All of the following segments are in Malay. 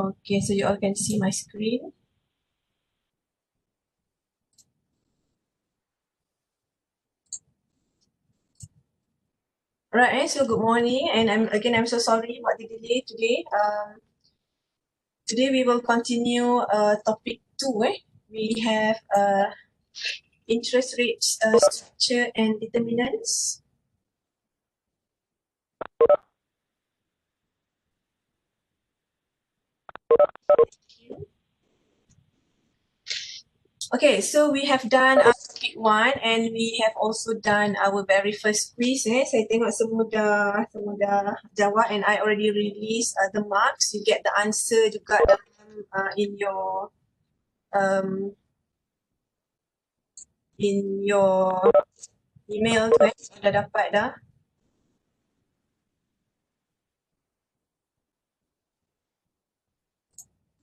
Okay, so you all can see my screen. Alright, so good morning, and I'm so sorry about the delay today. Today we will continue topic 2. We have interest rates structure and determinants. Okay, so we have done topic 1 and we have also done our very first quiz. Saya tengok semua dah jawab, and I already released the marks. You get the answer juga in your um, email tu dah dapat dah.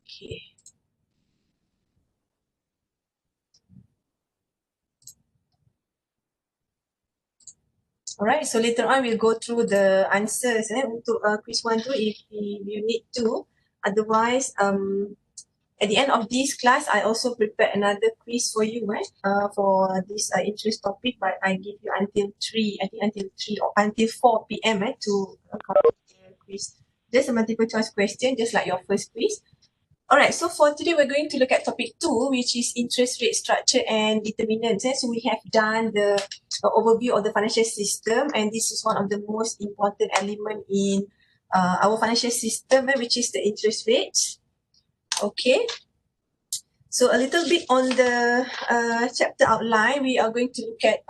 Okay. Alright, so later on we'll go through the answers untuk quiz 1 tu if you need to. Otherwise, at the end of this class, I also prepared another quiz for you for this interest topic, but I give you until 3, I think until 3 or until 4 p.m. To complete the quiz. Just a multiple choice question, just like your first quiz. Alright, so for today, we're going to look at topic 2, which is interest rate structure and determinants. So we have done the overview of the financial system, and this is one of the most important element in our financial system, which is the interest rates. Okay. So a little bit on the chapter outline, we are going to look at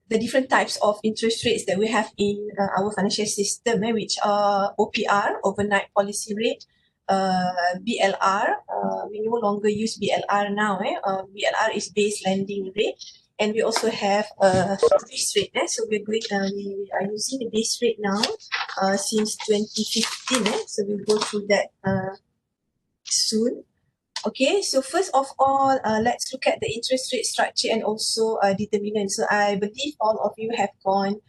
the different types of interest rates that we have in our financial system, which are OPR, overnight policy rate, BLR, we no longer use BLR now. BLR is base lending rate, and we also have base rate. So we are using the base rate now since 2015. So we'll go through that soon. Okay, so first of all, let's look at the interest rate structure and also determinant. So I believe all of you have gone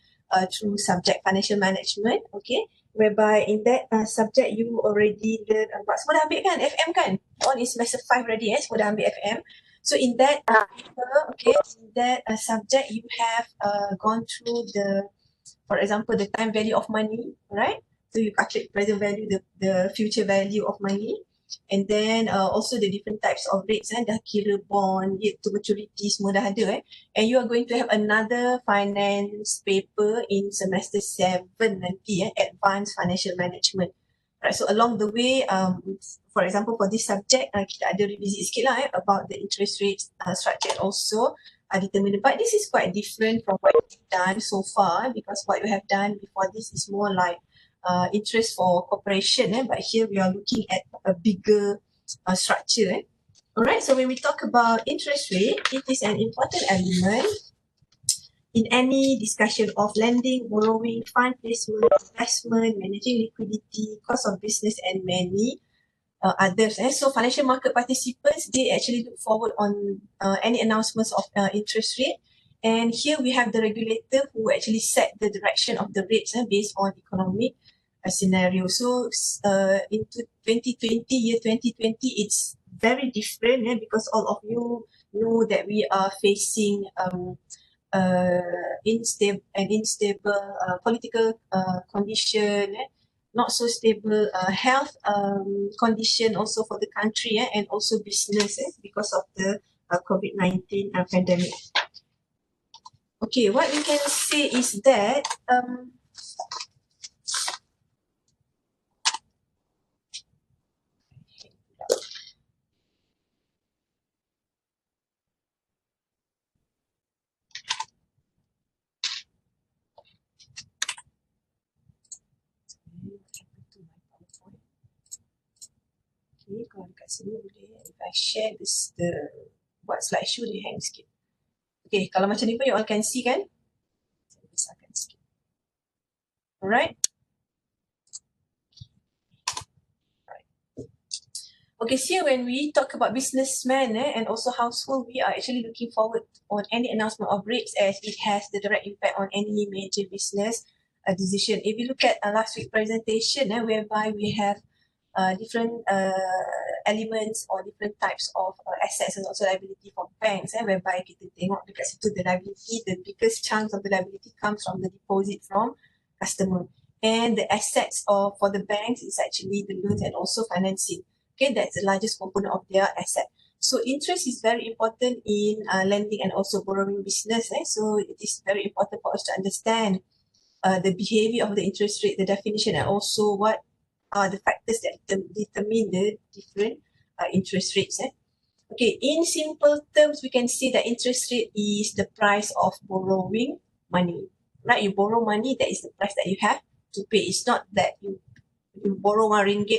through subject financial management, okay, whereby in that subject you already learn about, semua dah ambil kan, FM kan? All is semester 5 already, semua dah ambil FM. So in that paper, okay, in that subject you have gone through for example, the time value of money, right? So you calculate present value, the future value of money. And then also the different types of rates, dah kira bond, yield to maturity, semua dah ada. And you are going to have another finance paper in semester 7 nanti, advanced financial management. Right, so along the way, for example, for this subject, kita ada revisit sikit lah about the interest rates structure and also determinant. But this is quite different from what we've done so far, because what we have done before this is more like interest for corporation, but here we are looking at a bigger structure. Alright, so when we talk about interest rate, it is an important element in any discussion of lending, borrowing, fund placement, investment, managing liquidity, cost of business, and many others. So financial market participants, they actually look forward on any announcements of interest rate. And here we have the regulator who actually set the direction of the rates based on economic scenario. So in 2020, year 2020, it's very different because all of you know that we are facing unstable political condition, not so stable health condition also for the country and also business because of the COVID-19 pandemic. Okay, what we can say is that okay, kalau dekat sini boleh, if I share this, buat slideshow dia hang sikit. Okay, kalau macam ni pun you all can see kan? Besarkan sikit. Alright. Okay, so when we talk about businessmen and also household, we are actually looking forward on any announcement of rates as it has the direct impact on any major business decision. If you look at last week's presentation, whereby we have different elements or different types of assets and also liability for banks, whereby kita tengok dekat situ the liability, the biggest chunk of the liability comes from the deposit from customer. And the assets for the banks is actually the loans and also financing. Okay, that's the largest component of their asset. So interest is very important in lending and also borrowing business. So it is very important for us to understand the behavior of the interest rate, the definition, and also what are the factors that determine the different interest rates. Okay, in simple terms, we can say that interest rate is the price of borrowing money. Right, you borrow money, that is the price that you have to pay. It's not that you borrow RM1,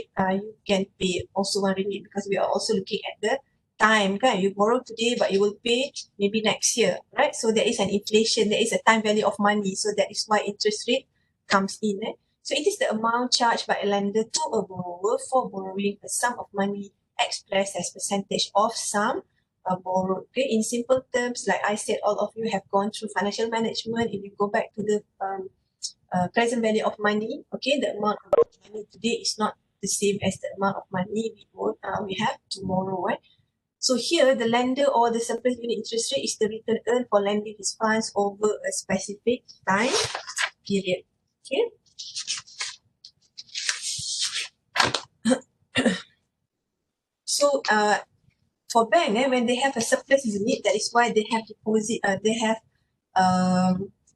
you can pay also RM1 because we are also looking at the time. You borrow today, but you will pay maybe next year, right? So there is an inflation, there is a time value of money. So that is why interest rate comes in. So it is the amount charged by a lender to a borrower for borrowing a sum of money expressed as percentage of sum borrowed. Okay, in simple terms, like I said, all of you have gone through financial management. If you go back to the present value of money, okay, the amount of money today is not the same as the amount of money we have tomorrow, right? So here, the lender or the surplus unit interest rate is the return earned for lending his funds over a specific time period. Okay. So for bank, when they have a surplus unit, that is why they have deposit.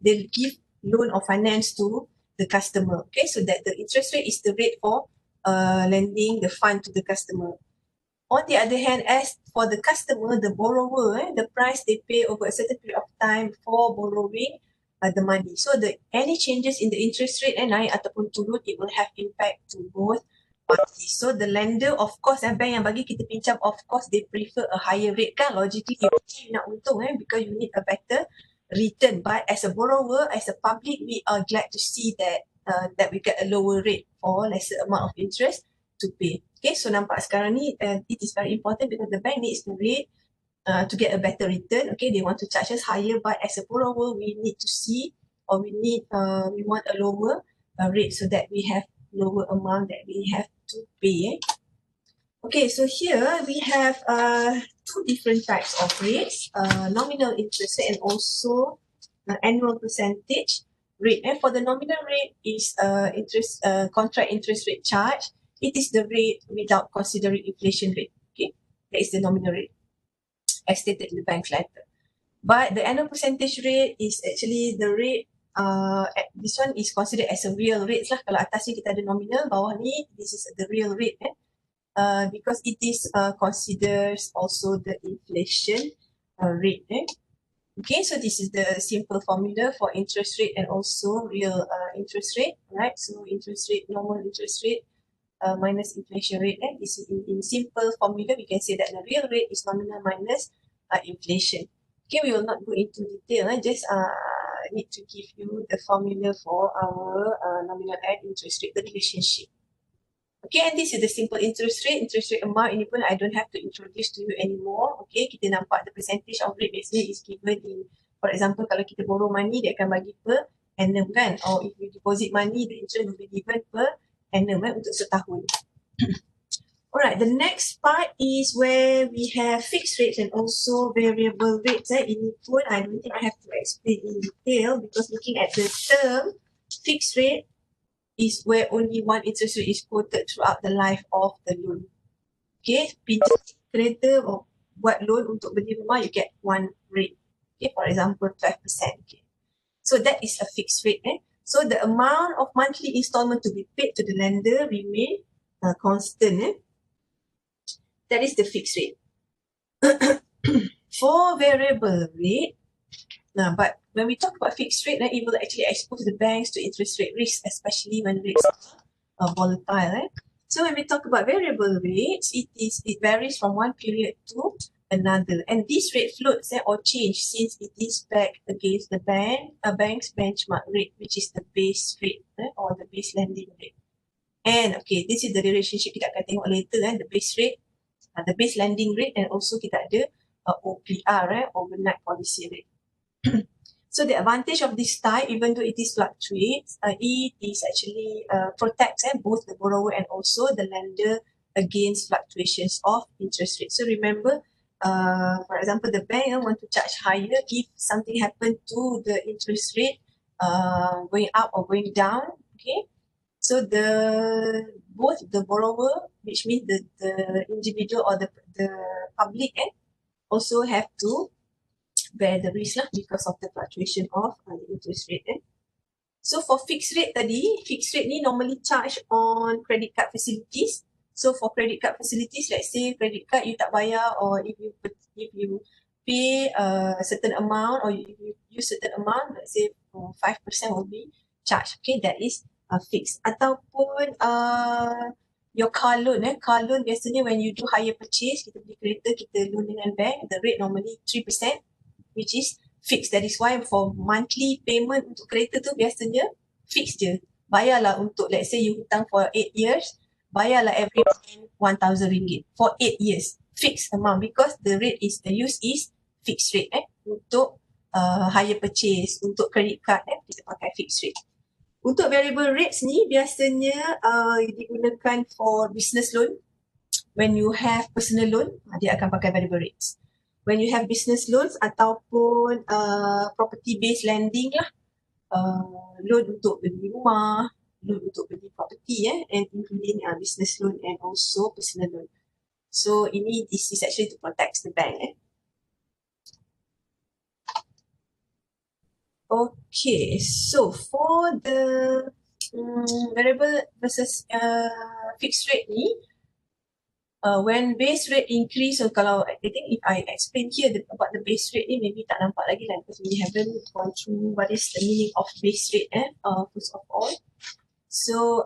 They give loan or finance to the customer. Okay, so that the interest rate is the rate for lending the fund to the customer. On the other hand, as for the customer, the borrower, the price they pay over a certain period of time for borrowing the money. So any changes in the interest rate naik ataupun turun, it will have impact to both parties. So the lender, of course, bank yang bagi kita pinjam, of course, they prefer a higher rate kan. Logically, you nak untung because you need a better return. But as a borrower, as a public, we are glad to see that we get a lower rate or lesser amount of interest to pay. Okay, so nampak sekarang ni it is very important because the bank needs the rate to get a better return. Okay, they want to charge us higher, but as a borrower, we need to see or we want a lower rate so that we have lower amount that we have to pay. Okay, so here we have two different types of rates, nominal interest rate and also annual percentage rate. And for the nominal rate is contract interest rate charge. It is the rate without considering inflation rate. Okay, that is the nominal rate as stated in the bank's letter. But the annual percentage rate is actually the rate. This one is considered as a real rate lah. Kalau atas ni kita ada nominal, bawah ni this is the real rate. Because it is considers also the inflation rate. Okay, so this is the simple formula for interest rate and also real interest rate, right? So interest rate, normal interest rate minus inflation rate. This is in simple formula, we can say that the real rate is nominal minus inflation. Okay, we will not go into detail. Just need to give you the formula for our nominal and interest rate, the relationship. Okay, and this is the simple interest rate amount. Ini pun I don't have to introduce to you anymore. Okay, kita nampak the percentage of rate biasanya is given in, for example, kalau kita borrow money, dia akan bagi per annum kan, or if you deposit money, the interest will be given per annum untuk setahun. Alright, the next part is where we have fixed rates and also variable rates. Ini pun I don't think I have to explain in detail because looking at the term, fixed rate is where only one interest rate is quoted throughout the life of the loan. Okay, pinjam kereta or buat loan untuk beli rumah, you get one rate. Okay, for example, 12%. Okay. So that is a fixed rate. So the amount of monthly installment to be paid to the lender remain constant. That is the fixed rate. For variable rate, but when we talk about fixed rate, it will actually expose the banks to interest rate risk, especially when rates are volatile. So when we talk about variable rates, it varies from one period to another. And this rate floats or change since it is backed against the bank's benchmark rate, which is the base rate or the base lending rate. And okay, this is the relationship kita akan tengok later the base rate, the base lending rate, and also kita ada OPR, overnight policy rate. So the advantage of this type, even though it is fluctuates, it is actually protects both the borrower and also the lender against fluctuations of interest rate. So remember, for example, the bank want to charge higher if something happened to the interest rate going up or going down. Okay, so both the borrower, which means the individual or the public, also have to bear the risk because of the fluctuation of the interest rate. So for fixed rate fixed rate ni normally charged on credit card facilities. So for credit card facilities, let's say credit card you tak bayar, or if you pay a certain amount, or if you use certain amount, let's say 5% will be charged. Okay, that is fixed. Ataupun your car loan, biasanya when you do hire purchase, kita beli kereta, kita loan dengan bank, the rate normally 3%, which is fixed. That is why for monthly payment untuk kereta tu biasanya fixed je. Bayarlah untuk, let's say you hutang for 8 years, bayarlah every month RM1,000 for 8 years. Fixed amount, because the rate is, the use is fixed rate untuk hire purchase, untuk credit card kita pakai fixed rate. Untuk variable rates ni biasanya digunakan for business loan. When you have personal loan, dia akan pakai variable rates. When you have business loans ataupun property based lending loan untuk beli rumah, loan untuk beli property and including business loan and also personal loan. So this is actually to protect the bank. Okay, so for the variable versus fixed rate ni, when base rate increase, so kalau I think if I explain here about the base rate ni, maybe tak nampak lagi lah, because we haven't gone through what is the meaning of base rate first of all. So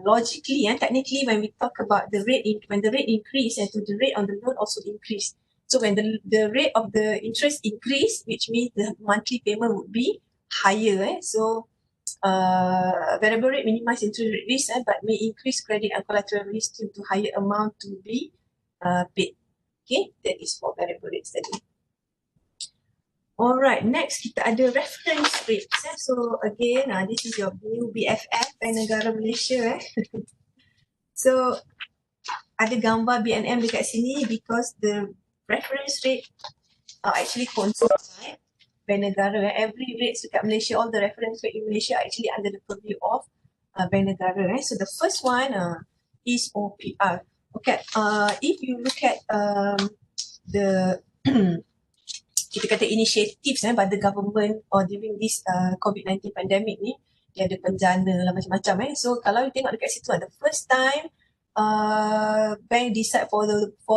logically technically when we talk about the rate, when the rate increase, and to the rate on the loan also increase. So when the rate of the interest increase, which means the monthly payment would be higher. So variable rate minimize interest rate risk, but may increase credit and collateral risk due to higher amount to be paid. Okay, that is for variable rate study. Alright, next kita ada reference rates. So again, this is your new BFF, Bank Negara Malaysia. So ada gambar BNM dekat sini because the reference rate are actually controlled by Bank Negara. Every rates dekat Malaysia, all the reference rate in Malaysia are actually under the purview of Bank Negara. So the first one is OPR. Okay, if you look at the kita kata initiatives by the government or during this COVID-19 pandemic ni, dia ada penjana lah macam-macam. So kalau you tengok dekat situ, the first time bank decide for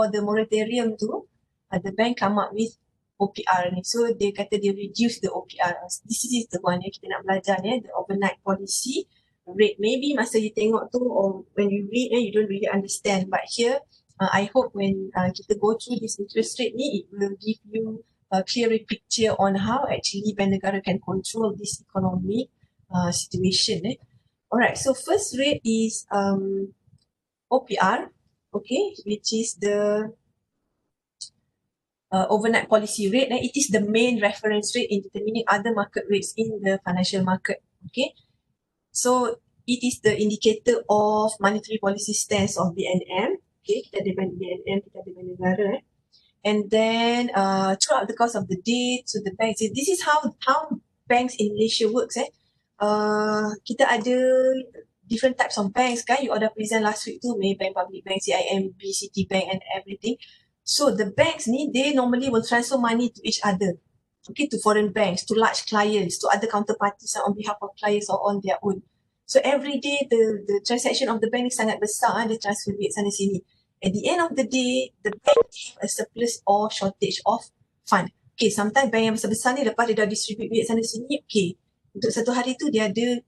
the moratorium tu, the bank come up with OPR ni. So dia kata dia reduce the OPR. This is the one yang kita nak belajar ni, the overnight policy rate. Maybe masa you tengok tu, or when you read, you don't really understand. But here, I hope when kita go through this interest rate ni, it will give you a clearer picture on how actually Bank Negara can control this economic situation. Alright, so first rate is OPR, okay, which is the overnight policy rate. It is the main reference rate in determining other market rates in the financial market. Okay, so it is the indicator of monetary policy stance of BNM. Okay, kita ada BNM, kita ada Bank Negara. And then throughout the course of the day, so the banks, this is how banks in Malaysia works. Kita ada different types of banks kan. You order present last week too, Maybank, Public Bank, CIMB, Citibank and everything. So the banks ni, they normally will transfer money to each other. Okay, to foreign banks, to large clients, to other counterparties on behalf of clients or on their own. So every day the transaction of the bank is sangat besar, dia transfer duit sana sini. At the end of the day, the bank have a surplus or shortage of fund. Okay, sometimes bank yang besar-besar ni lepas dia dah distribute duit sana sini, okay, untuk satu hari tu dia ada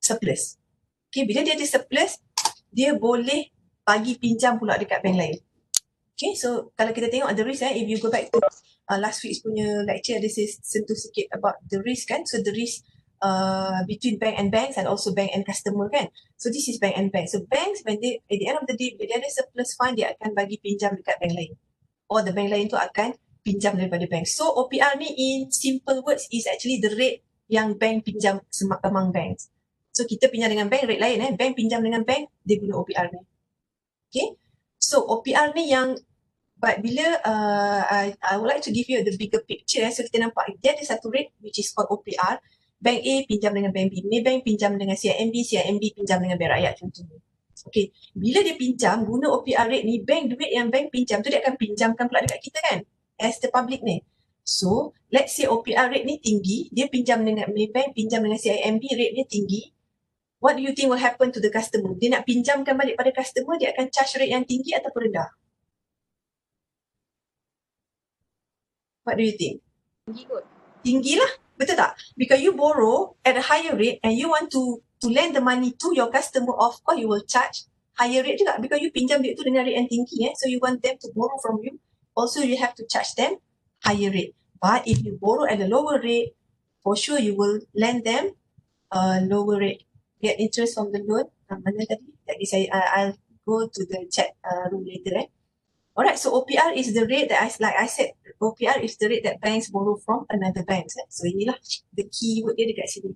surplus. Okay, bila dia ada surplus, dia boleh bagi pinjam pula dekat bank lain. Okay, so kalau kita tengok the risk if you go back to last week's punya lecture, this is sentuh sikit about the risk kan. So the risk between bank and banks and also bank and customer kan. So this is bank and bank. So banks when they at the end of the day, bila dia ada surplus fund, dia akan bagi pinjam dekat bank lain. Or the bank lain tu akan pinjam daripada bank. So OPR ni in simple words is actually the rate yang bank pinjam among banks. So kita pinjam dengan bank, rate lain bank pinjam dengan bank, dia guna OPR ni. Okay, so OPR ni yang but bila I would like to give you the bigger picture. So kita nampak dia ada satu rate which is called OPR. Bank A pinjam dengan bank B, Maybank pinjam dengan CIMB, CIMB pinjam dengan Bank Rakyat contohnya. Okay, bila dia pinjam guna OPR rate ni, bank duit yang bank pinjam tu dia akan pinjamkan pula dekat kita kan, as the public ni. So let's say OPR rate ni tinggi, dia pinjam dengan Maybank, pinjam dengan CIMB, rate dia tinggi. What do you think will happen to the customer? Dia nak pinjamkan balik pada customer, dia akan charge rate yang tinggi ataupun rendah? What do you think? Tinggi kot. Tinggi lah, betul tak? Because you borrow at a higher rate and you want to lend the money to your customer, of course you will charge higher rate juga because you pinjam duit tu dengan rate yang tinggi so you want them to borrow from you, also you have to charge them higher rate. But if you borrow at a lower rate, for sure you will lend them a lower rate, get interest from the loan. Mana tadi? Tadi I'll go to the chat room later Alright, so OPR is the rate that like I said, OPR is the rate that banks borrow from another banks. So inilah the keyword dia dekat sini.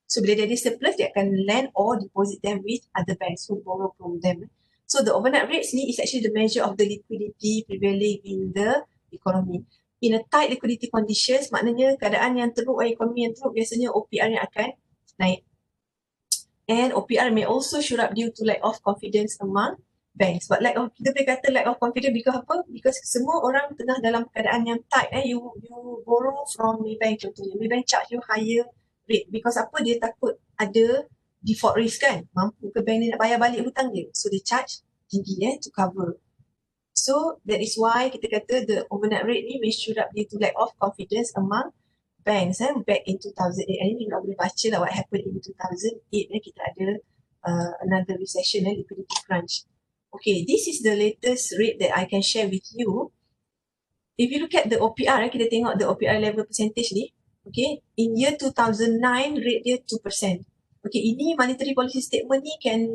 So bila dia ada surplus, dia akan lend or deposit them with other banks who borrow from them. So the overnight rates ni is actually the measure of the liquidity prevailing in the economy. In a tight liquidity conditions, maknanya keadaan yang teruk, ekonomi yang teruk, biasanya OPR nya akan naik. And OPR may also shoot up due to lack of confidence among banks. But kita boleh kata lack of confidence because apa? Because semua orang tengah dalam keadaan yang tight. You borrow from Maybank contohnya. Maybank charge you higher rate because apa? Dia takut ada default risk kan. Mampu ke bank ni nak bayar balik hutang dia. So they charge tinggi to cover. So that is why kita kata the overnight rate ni may shoot up due to lack of confidence among banks back in 2008. Ini kita boleh baca lah what happened in 2008 kita ada another recession liquidity crunch. Okay, this is the latest rate that I can share with you. If you look at the OPR, kita tengok the OPR level percentage ni. Okay, in year 2009 rate dia 2%. Okay, ini monetary policy statement ni can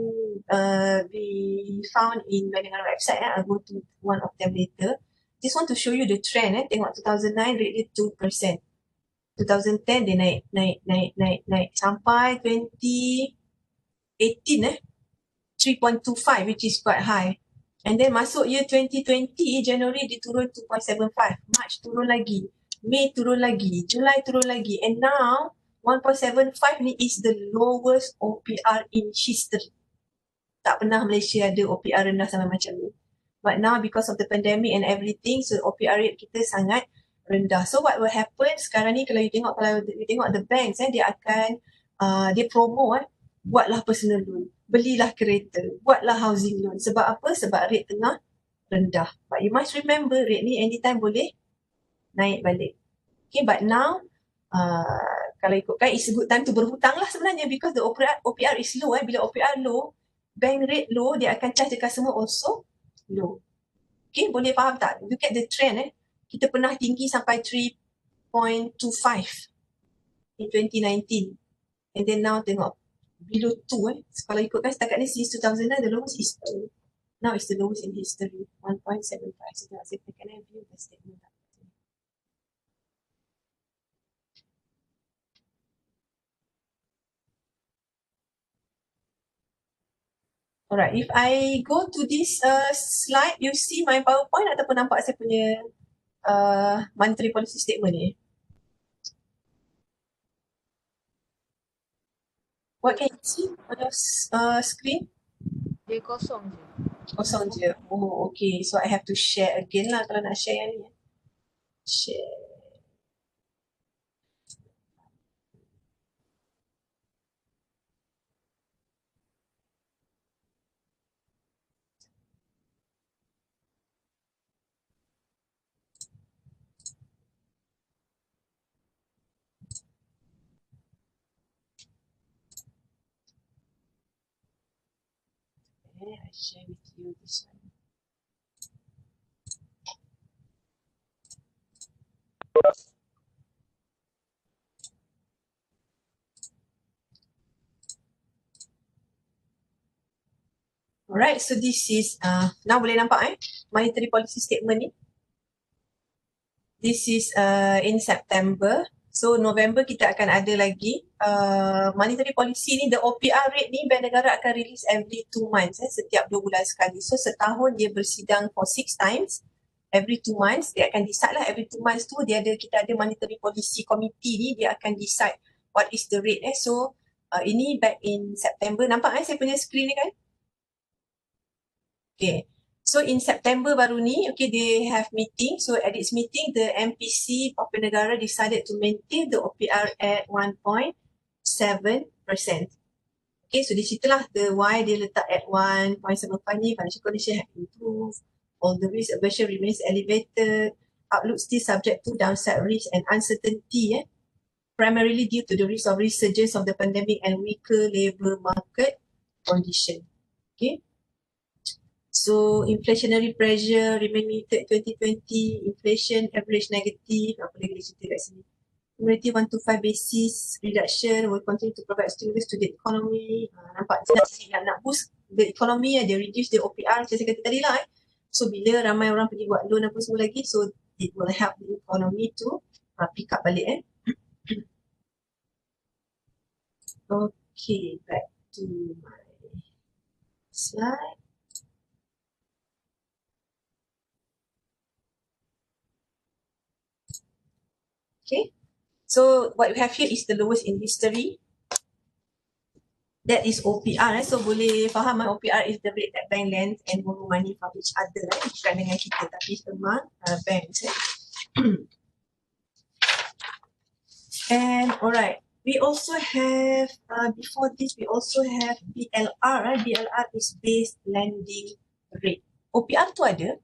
be found in bank website. I'll go to one of them later. Just want to show you the trend. Tengok 2009 rate dia 2%. 2010 dia naik sampai 2018 3.25 which is quite high. And then masuk year 2020 January dia turun 2.75, March turun lagi, May turun lagi, July turun lagi, and now 1.75 ni is the lowest OPR in history. Tak pernah Malaysia ada OPR rendah sama macam ni. But now because of the pandemic and everything, so OPR rate kita sangat rendah. So what will happen sekarang ni kalau you tengok the banks dia akan dia promo buatlah personal loan, belilah kereta, buatlah housing loan. Sebab apa? Sebab rate tengah rendah. But you must remember rate ni anytime boleh naik balik. Okay, but now kalau ikutkan it's a good time to berhutang lah sebenarnya because the OPR is low. Bila OPR low, bank rate low, dia akan charge the customer also low. Okay, boleh faham tak? Look at the trend kita pernah tinggi sampai 3.25 in 2019 and then now tengok below 2 kalau ikutkan setakat ni since 2009 the lowest is 2. Now it's the lowest in history 1.75. So can I view the statement? Alright, if I go to this slide, you see my PowerPoint ataupun nampak saya punya monetary policy statement ni? What can you see on your screen? Dia kosong je. Kosong je. Oh, okay. So I have to share again lah kalau nak share yang ni. Share. I share with you this one. Alright, so this is, now boleh nampak monetary policy statement ni. This is in September. So November kita akan ada lagi monetary policy ni, the OPR rate ni Bank Negara akan release every 2 months, setiap 2 bulan sekali. So setahun dia bersidang for 6 times. Every 2 months dia akan decide lah, every 2 months tu kita ada monetary policy committee ni, dia akan decide what is the rate. So ini back in September. Nampak saya punya screen ni kan? Okay. So in September baru ni, okay, they have meeting. So at its meeting, the MPC of Negara decided to maintain the OPR at 1.7%. Okay, so di situlah the why dia letak at 1.75 ni, financial condition have improved, all the risk aversion remains elevated, outlook still subject to downside risk and uncertainty, primarily due to the risk of resurgence of the pandemic and weaker labour market condition. Okay. So inflationary pressure remain muted 2020, inflation average negative, apa lagi dia cerita kat sini. Cumulative 125 basis reduction will continue to provide stimulus to the economy. Nampak nak boost the economy, dia reduce the OPR macam saya kata tadi lah. So bila ramai orang pergi buat loan apa semua lagi, so it will help the economy to pick up balik. Okay, back to my slide. Okay, so what we have here is the lowest in history. That is OPR. So boleh faham OPR is the rate that bank lends and borrow money from each other. Bukan dengan kita tapi among banks. And alright, we also have, before this we also have BLR. BLR is base lending rate. OPR tu ada.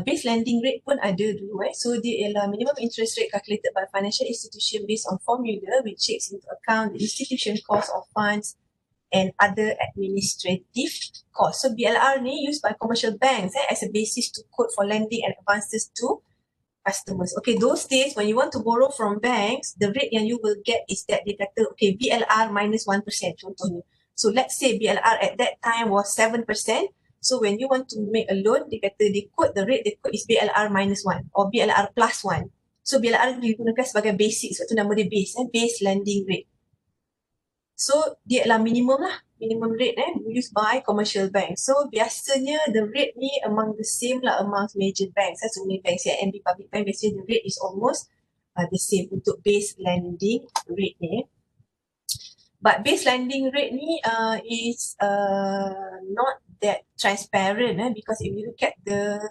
Base lending rate pun ada dulu. So dia ialah minimum interest rate calculated by financial institution based on formula which takes into account the institution cost of funds and other administrative costs. So BLR ni used by commercial banks as a basis to quote for lending and advances to customers. Okay, those days when you want to borrow from banks, the rate yang you will get is that dia kata, okay, BLR minus 1% contohnya. So let's say BLR at that time was 7%. So when you want to make a loan, dia kata they quote the rate, they quote is BLR minus 1 or BLR plus 1. So BLR digunakan sebagai basic, sebab tu nama dia base, base lending rate. So dia adalah minimum lah, minimum rate used by commercial banks. So biasanya the rate ni among the same lah among major banks. So many banks, CIMB, public bank, biasanya the rate is almost the same untuk base lending rate ni. But base lending rate ni is not that transparent because if you look at the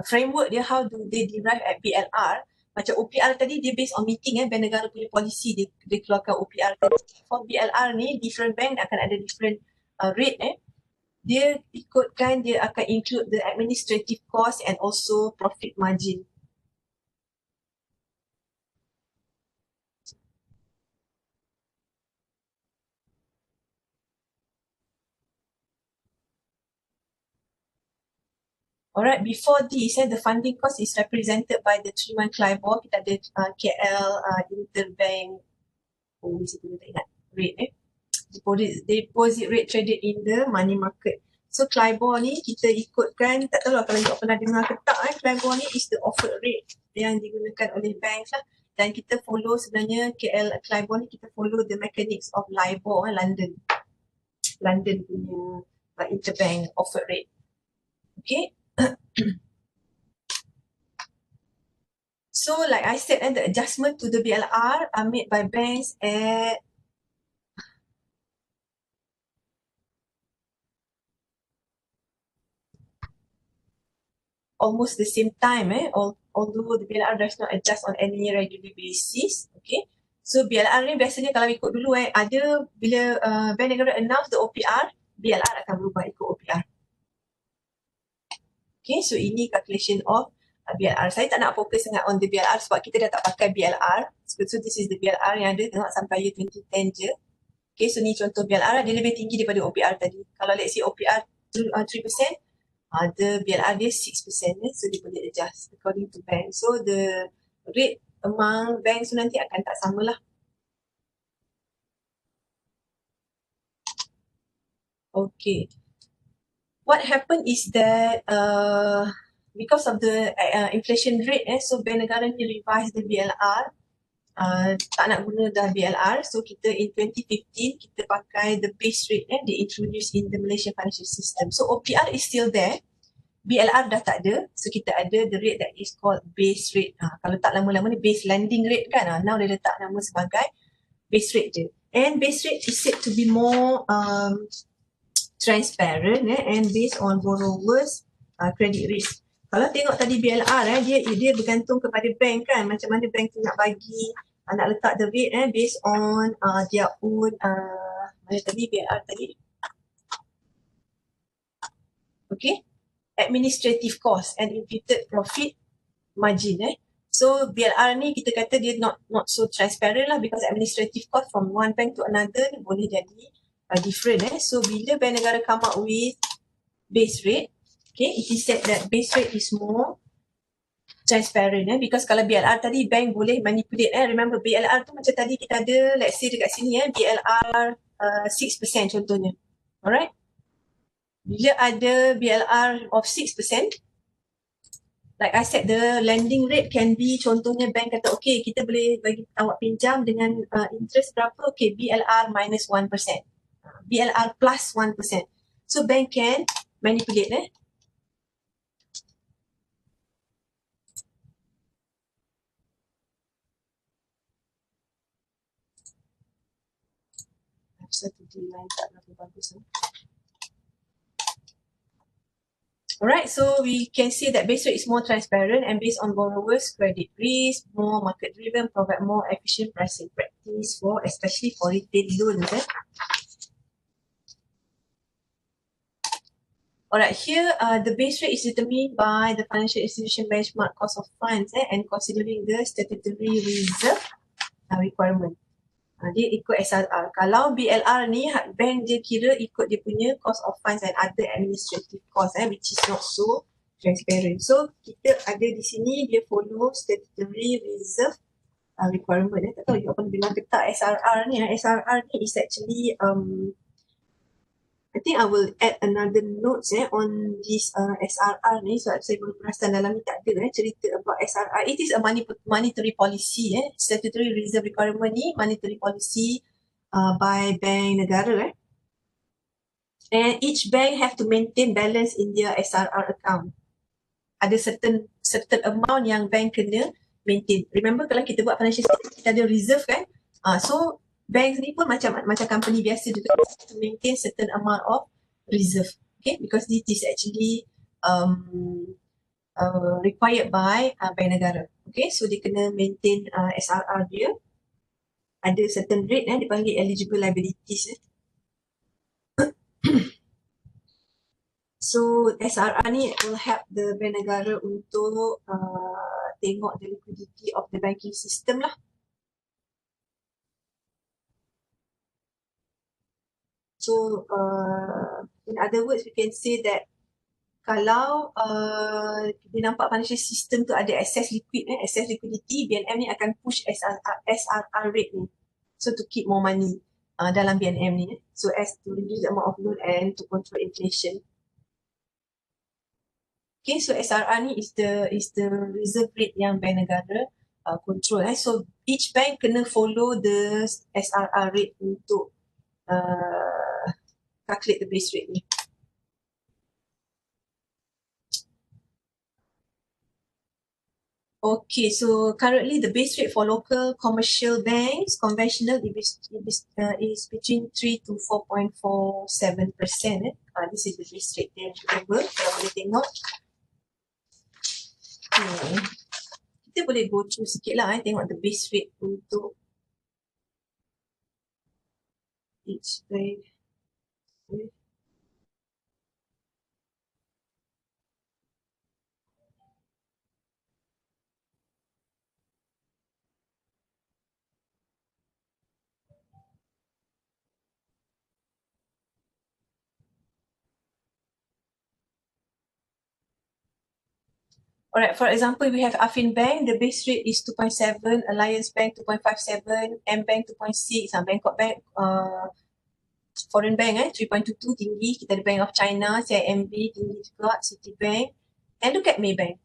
framework dia, how do they derive at BLR, macam OPR tadi dia based on meeting Bank Negara punya policy, dia keluarkan OPR tadi. For BLR ni different bank akan ada different rate dia ikutkan, dia akan include the administrative cost and also profit margin. Alright, before this, the funding cost is represented by the 3-month CLIBOR. Kita ada KL interbank, mesti kita tak ingat rate deposit rate traded in the money market. So CLIBOR ni kita ikutkan, tak tahu lah kalau you pernah dengar ke tak, CLIBOR ni is the offered rate yang digunakan oleh banks lah. Dan kita follow sebenarnya KL CLIBOR ni, kita follow the mechanics of LIBOR, London punya interbank offered rate. Okay. So like I said, the adjustment to the BLR are made by banks at almost the same time, although the BLR does not adjust on any regular basis. Okay, so BLR ni biasanya kalau ikut dulu ada bila Bank Negara announce the OPR, BLR akan berubah ikut OPR. Okay, so ini calculation of BLR. Saya tak nak fokus sangat on the BLR sebab kita dah tak pakai BLR. So this is the BLR yang ada tengok sampai year 2010 je. Okay, so ni contoh BLR, dia lebih tinggi daripada OPR tadi. Kalau let's say OPR 3%, The BLR dia 6%, so dia boleh adjust according to bank. So the rate among banks tu nanti akan tak sama lah. Okay. What happened is that because of the inflation rate, so Bank Negara ni revise the BLR. Tak nak guna dah BLR, so kita in 2015 kita pakai the base rate they introduce in the Malaysian financial system. So OPR is still there, BLR dah tak ada, so kita ada the rate that is called base rate. Kalau tak lama-lama ni base lending rate kan, now dia letak nama sebagai base rate je. And base rate is said to be more transparent and based on borrowers credit risk. Kalau tengok tadi BLR dia bergantung kepada bank kan, macam mana bank tu nak bagi, nak letak the rate based on their own mana tadi BLR tadi, okay, administrative cost and imputed profit margin. So BLR ni kita kata dia not so transparent lah, because administrative cost from one bank to another ni boleh jadi different. So bila Bank Negara come up with base rate, okay, it is said that base rate is more transparent because kalau BLR tadi bank boleh manipulate. Remember BLR tu macam tadi kita ada, let's say dekat sini BLR 6% contohnya. Alright, bila ada BLR of 6%, like I said, the lending rate can be, contohnya bank kata okay, kita boleh bagi awak pinjam dengan interest berapa, okay, BLR minus 1%, BLR plus 1%. So bank can manipulate. Satu line tak berapa bagus. Alright, so we can see that base rate is more transparent and based on borrowers' credit risk, more market driven, provide more efficient pricing practice for, especially for retail loans. Alright, here the base rate is determined by the financial institution benchmark cost of funds and considering the statutory reserve requirement. Dia ikut SRR. Kalau BLR ni bank dia kira ikut dia punya cost of funds and other administrative cost which is not so transparent. So kita ada di sini dia follow statutory reserve requirement. Tak tahu you apa bilang ketak SRR ni. SRR ni is actually I think I will add another notes on this SRR ni, so saya baru perasan dalam ni tak ada cerita about SRR. It is a monetary policy, statutory reserve requirement ni monetary policy by bank negara. And each bank have to maintain balance in their SRR account. Ada certain amount yang bank kena maintain. Remember kalau kita buat financial statement kita ada reserve kan, so bank ni pun macam company biasa juga, to maintain certain amount of reserve, okay, because this is actually required by bank negara. Okay, so dia kena maintain SRR dia, ada certain rate dipanggil eligible liabilities. So SRR ni will help the bank negara untuk tengok the liquidity of the banking system lah. So in other words, we can say that kalau kita nampak financial system tu ada excess liquidity, BNM ni akan push SRR rate ni, so to keep more money dalam BNM ni, so as to reduce the amount of loan and to control inflation. Okay, so SRR ni is the reserve rate yang bank negara control. So each bank kena follow the SRR rate untuk calculate the base rate ni. Okay, so currently the base rate for local commercial banks, conventional, is between 3 to 4.47%. This is the base rate yang available. Kalau boleh tengok. Kita boleh go through sikit lah, tengok the base rate untuk each bank. Alright, for example, we have Affin Bank, the base rate is 2.7, Alliance Bank 2.57, M Bank 2.6, Bangkok Bank, foreign bank 3.22 tinggi, kita ada Bank of China, CIMB tinggi juga, Citibank, and look at Maybank,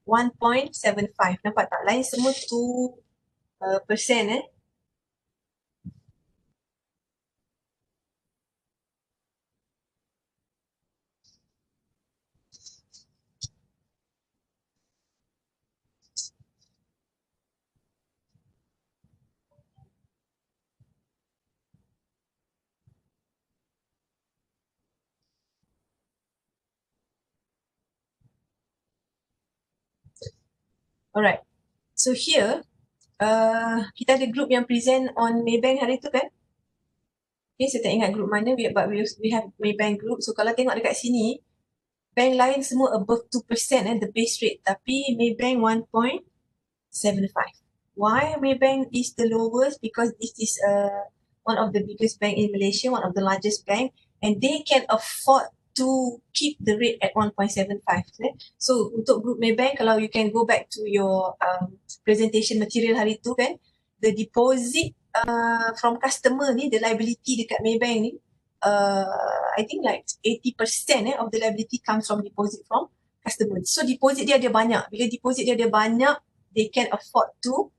1.75, nampak tak? Lain semua 2% Alright, so here, kita ada group yang present on Maybank hari tu kan? Okay, saya tak ingat group mana, but we have Maybank group. So kalau tengok dekat sini, bank lain semua above 2% the base rate, tapi Maybank 1.75. Why Maybank is the lowest? Because this is one of the biggest bank in Malaysia, one of the largest bank, and they can afford to keep the rate at 1.75. So untuk group Maybank, kalau you can go back to your presentation material hari tu kan, the deposit from customer ni, the liability dekat Maybank ni, I think like 80% of the liability comes from deposit from customer. So deposit dia ada banyak. Bila deposit dia ada banyak, they can afford to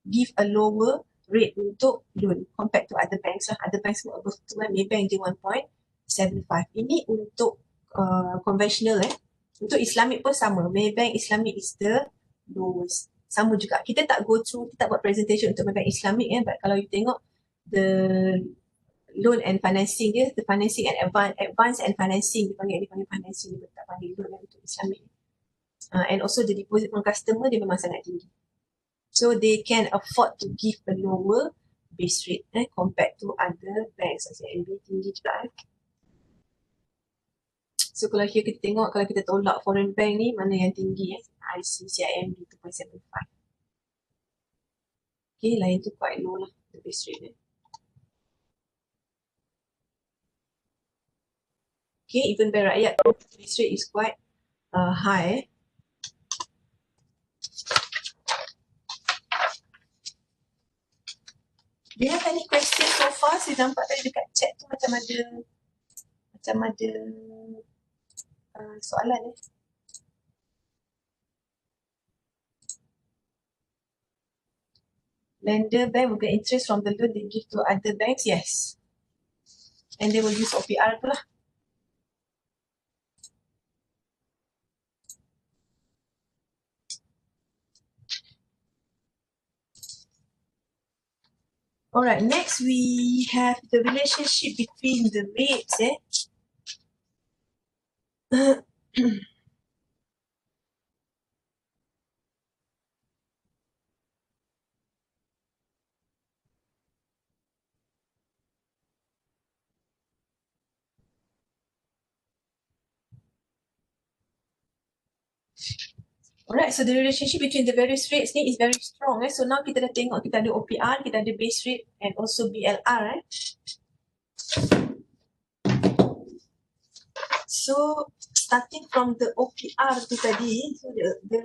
give a lower rate untuk loan compared to other banks lah. Other banks above 2, Maybank dia 1.75. Ini untuk conventional Untuk Islamic pun sama. Maybank Islamic is the lowest. Sama juga. Kita tak go through, kita tak buat presentation untuk Maybank Islamic but kalau you tengok the loan and financing dia, the financing and advance and financing, dia panggil financing, dia tak panggil loan untuk Islamic. And also the deposit from customer dia memang sangat tinggi. So they can afford to give a lower base rate compared to other banks. CIMB tinggi juga. So kalau here kita tengok, kalau kita tolak foreign bank ni, mana yang tinggi IC, CIMB 2.75. Okay, lain tu quite low lah, the base rate. Okay, even Bank Rakyat, base rate is quite high. Do you have any questions so far? Saya nampak tadi dekat chat tu macam ada soalan Lender bank will get interest from the loan they give to other banks, yes. And they will use OPR tu lah. Alright, next we have the relationship between the rates. Alright, so the relationship between the various rates ni is very strong. So now kita dah tengok, kita ada OPR, kita ada base rate and also BLR. So starting from the OPR tu tadi, so the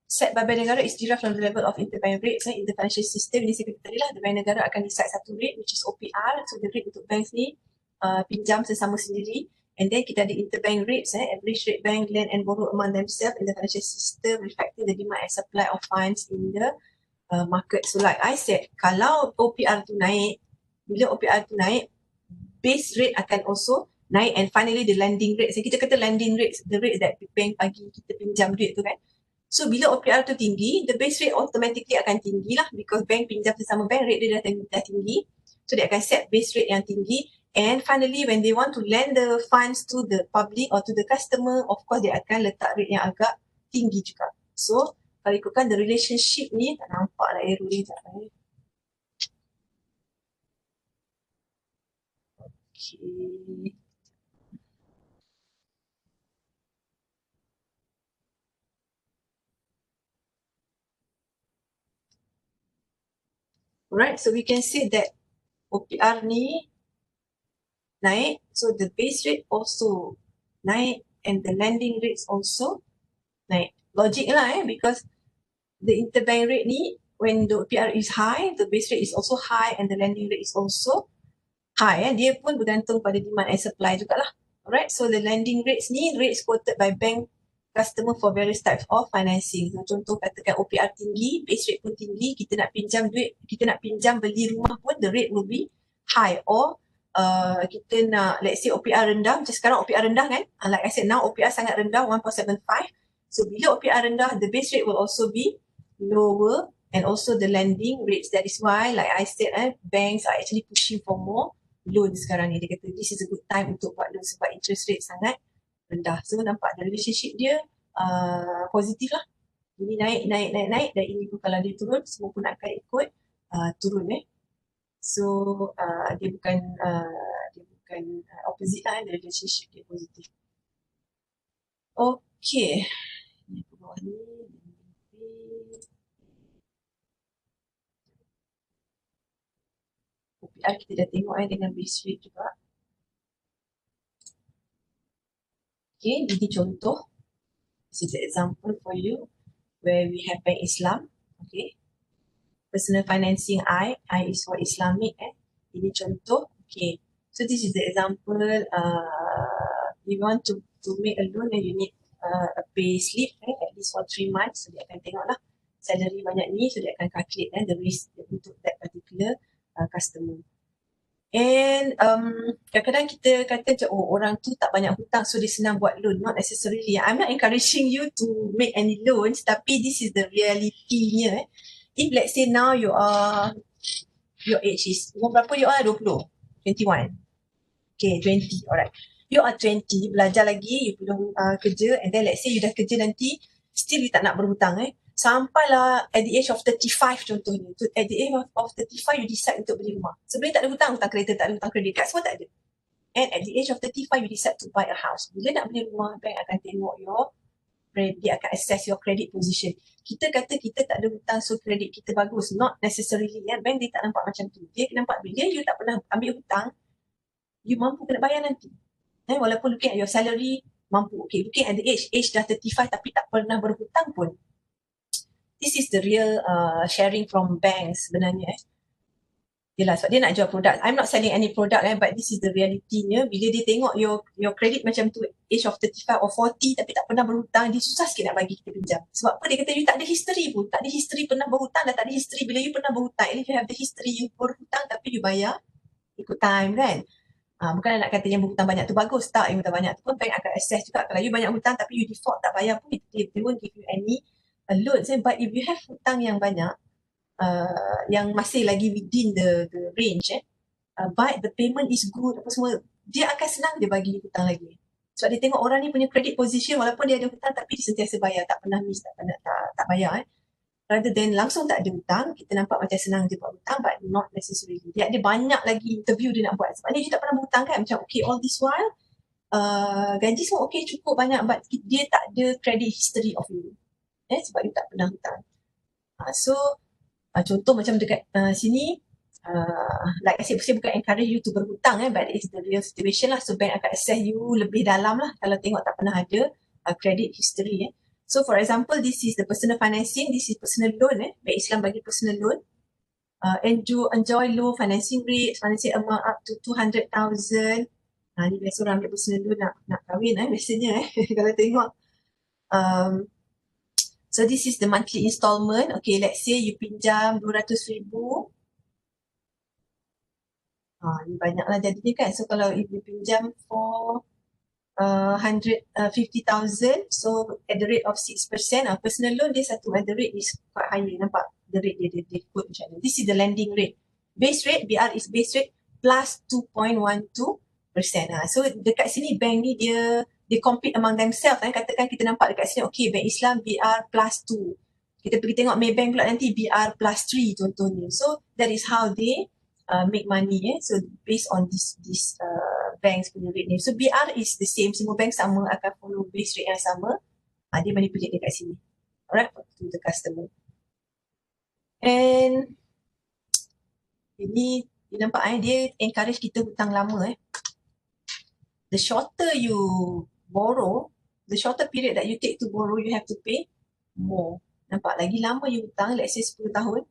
set by Bank Negara is derived from the level of interbank rates in the financial system. Ini saya kata tadi lah, the Bank Negara akan decide satu rate which is OPR. So the rate untuk banks ni pinjam sesama sendiri. And then kita ada interbank rates, average rate bank lend and borrow among themselves in the financial system, reflecting the demand and supply of funds in the market. So like I said, kalau OPR tu naik, bila OPR tu naik, base rate akan also naik, and finally the lending rate. So kita kata lending rates, the rate that bank bagi kita pinjam duit tu kan. So bila OPR tu tinggi, the base rate automatically akan tinggi lah, because bank pinjam sesama bank, rate dia dah tinggi. So dia akan set base rate yang tinggi. And finally, when they want to lend the funds to the public or to the customer, of course dia akan letak rate yang agak tinggi juga. So kalau ikutkan the relationship ni, tak nampak lah arrow ni. Okay. Alright, so we can say that OPR ni naik, so the base rate also naik and the lending rates also naik. Logic lah because the interbank rate ni, when the OPR is high, the base rate is also high and the lending rate is also high. Dia pun bergantung pada demand and supply jugalah. Alright, so the lending rates ni, rates quoted by bank customer for various types of financing. Contoh katakan OPR tinggi, base rate pun tinggi, kita nak pinjam duit, kita nak pinjam beli rumah pun the rate will be high. Or kita nak, let's say OPR rendah, macam sekarang OPR rendah kan, like I said now OPR sangat rendah 1.75. So bila OPR rendah, the base rate will also be lower and also the lending rates. That is why like I said banks are actually pushing for more loan sekarang ni. Dia kata this is a good time untuk buat loan sebab interest rate sangat rendah. So nampak the relationship dia positif lah. Ini naik dan ini pun kalau dia turun semua pun akan ikut turun So dia bukan opposite lah, the relationship dia positif. Okay. Ini ke bawah ni. OPR kita dah tengok dengan base rate juga. Okay, jadi contoh. This is an example for you where we have Bank Islam. Okay. Personal financing I is for Islamic. Ini contoh. Okay. So this is the example. You want to make a loan and you need a pay slip at least for 3 months. So dia akan tengok lah salary banyak ni. So dia akan calculate the risk untuk that particular customer. And kadang-kadang kita kata orang tu tak banyak hutang so dia senang buat loan. Not necessarily. I'm not encouraging you to make any loans, tapi this is the reality-nya. If let's say now your age is, umur berapa you are? 20, 21. Okay, 20, alright. You are 20, belajar lagi, you belum kerja, and then let's say you dah kerja nanti, still you tak nak berhutang Sampailah at the age of 35 contohnya. So at the age of 35 you decide untuk beli rumah. Sebenarnya tak ada hutang kereta, tak ada hutang kredit card, semua tak ada. And at the age of 35 you decide to buy a house. Bila nak beli rumah, bank akan tengok dia akan assess your credit position. Kita kata kita tak ada hutang so kredit kita bagus. Not necessarily. Bank dia tak nampak macam tu. Dia nampak bila you tak pernah ambil hutang, you mampu kena bayar nanti. Walaupun looking at your salary, mampu. Okay, looking at the age dah 35 tapi tak pernah berhutang pun. This is the real sharing from banks sebenarnya. Yelah, sebab dia nak jual produk. I'm not selling any product but this is the reality-nya. Bila dia tengok your credit macam tu, age of 35 or 40 tapi tak pernah berhutang, dia susah sikit nak bagi kita pinjam. Sebab apa? Dia kata you tak ada history pun. Tak ada history pernah berhutang dan tak ada history bila you pernah berhutang. If you have the history, you berhutang tapi you bayar ikut time kan. Bukan nak kata yang berhutang banyak tu bagus. Tak, yang hutang banyak tu pun bank akan assess juga. Kalau you banyak hutang tapi you default tak bayar pun, they won't give you any loans. But if you have hutang yang banyak, yang masih lagi within the range, but the payment is good, apa semua, dia akan senang dia bagi hutang lagi. Sebab dia tengok orang ni punya credit position, walaupun dia ada hutang tapi dia sentiasa bayar, tak pernah miss, tak bayar. Rather than langsung tak ada hutang, kita nampak macam senang dia buat hutang, but not necessarily. Dia ada banyak lagi interview dia nak buat. Sebab dia tak pernah berhutang kan, macam okay all this while, gaji semua okay cukup banyak, but dia tak ada credit history of you. Sebab dia tak pernah hutang. So, contoh macam dekat sini, like I said, saya bukan encourage you to berhutang but it's the real situation lah. So bank akan assess you lebih dalam lah kalau tengok tak pernah ada credit history. So for example, this is the personal financing, this is personal loan. Bank Islam bagi personal loan. Enjoy low financing rate, financing amount up to 200,000. Ni biasa orang ambil personal loan nak kahwin biasanya kalau tengok. So this is the monthly installment. Okay, let's say you pinjam 200,000. Ni banyaklah jadinya kan. So kalau if you pinjam for 150,000, so at the rate of 6%, personal loan dia satu, the rate is quite higher. Nampak the rate dia quote macam ni. This is the lending rate. Base rate, BR is base rate plus 2.12%. So dekat sini bank ni dia compete among themselves. Katakan kita nampak dekat sini, okay, Bank Islam BR plus 2. Kita pergi tengok Maybank pula nanti BR plus 3 contohnya. So that is how they make money. So based on this banks punya rate ni. So BR is the same. Semua bank sama akan follow base rate yang sama. Dia manipulate dekat sini. Alright, to the customer. And ini nampak dia encourage kita hutang lama. The shorter you borrow, the shorter period that you take to borrow, you have to pay more. Nampak? Lagi lama you hutang, let's say 10 tahun,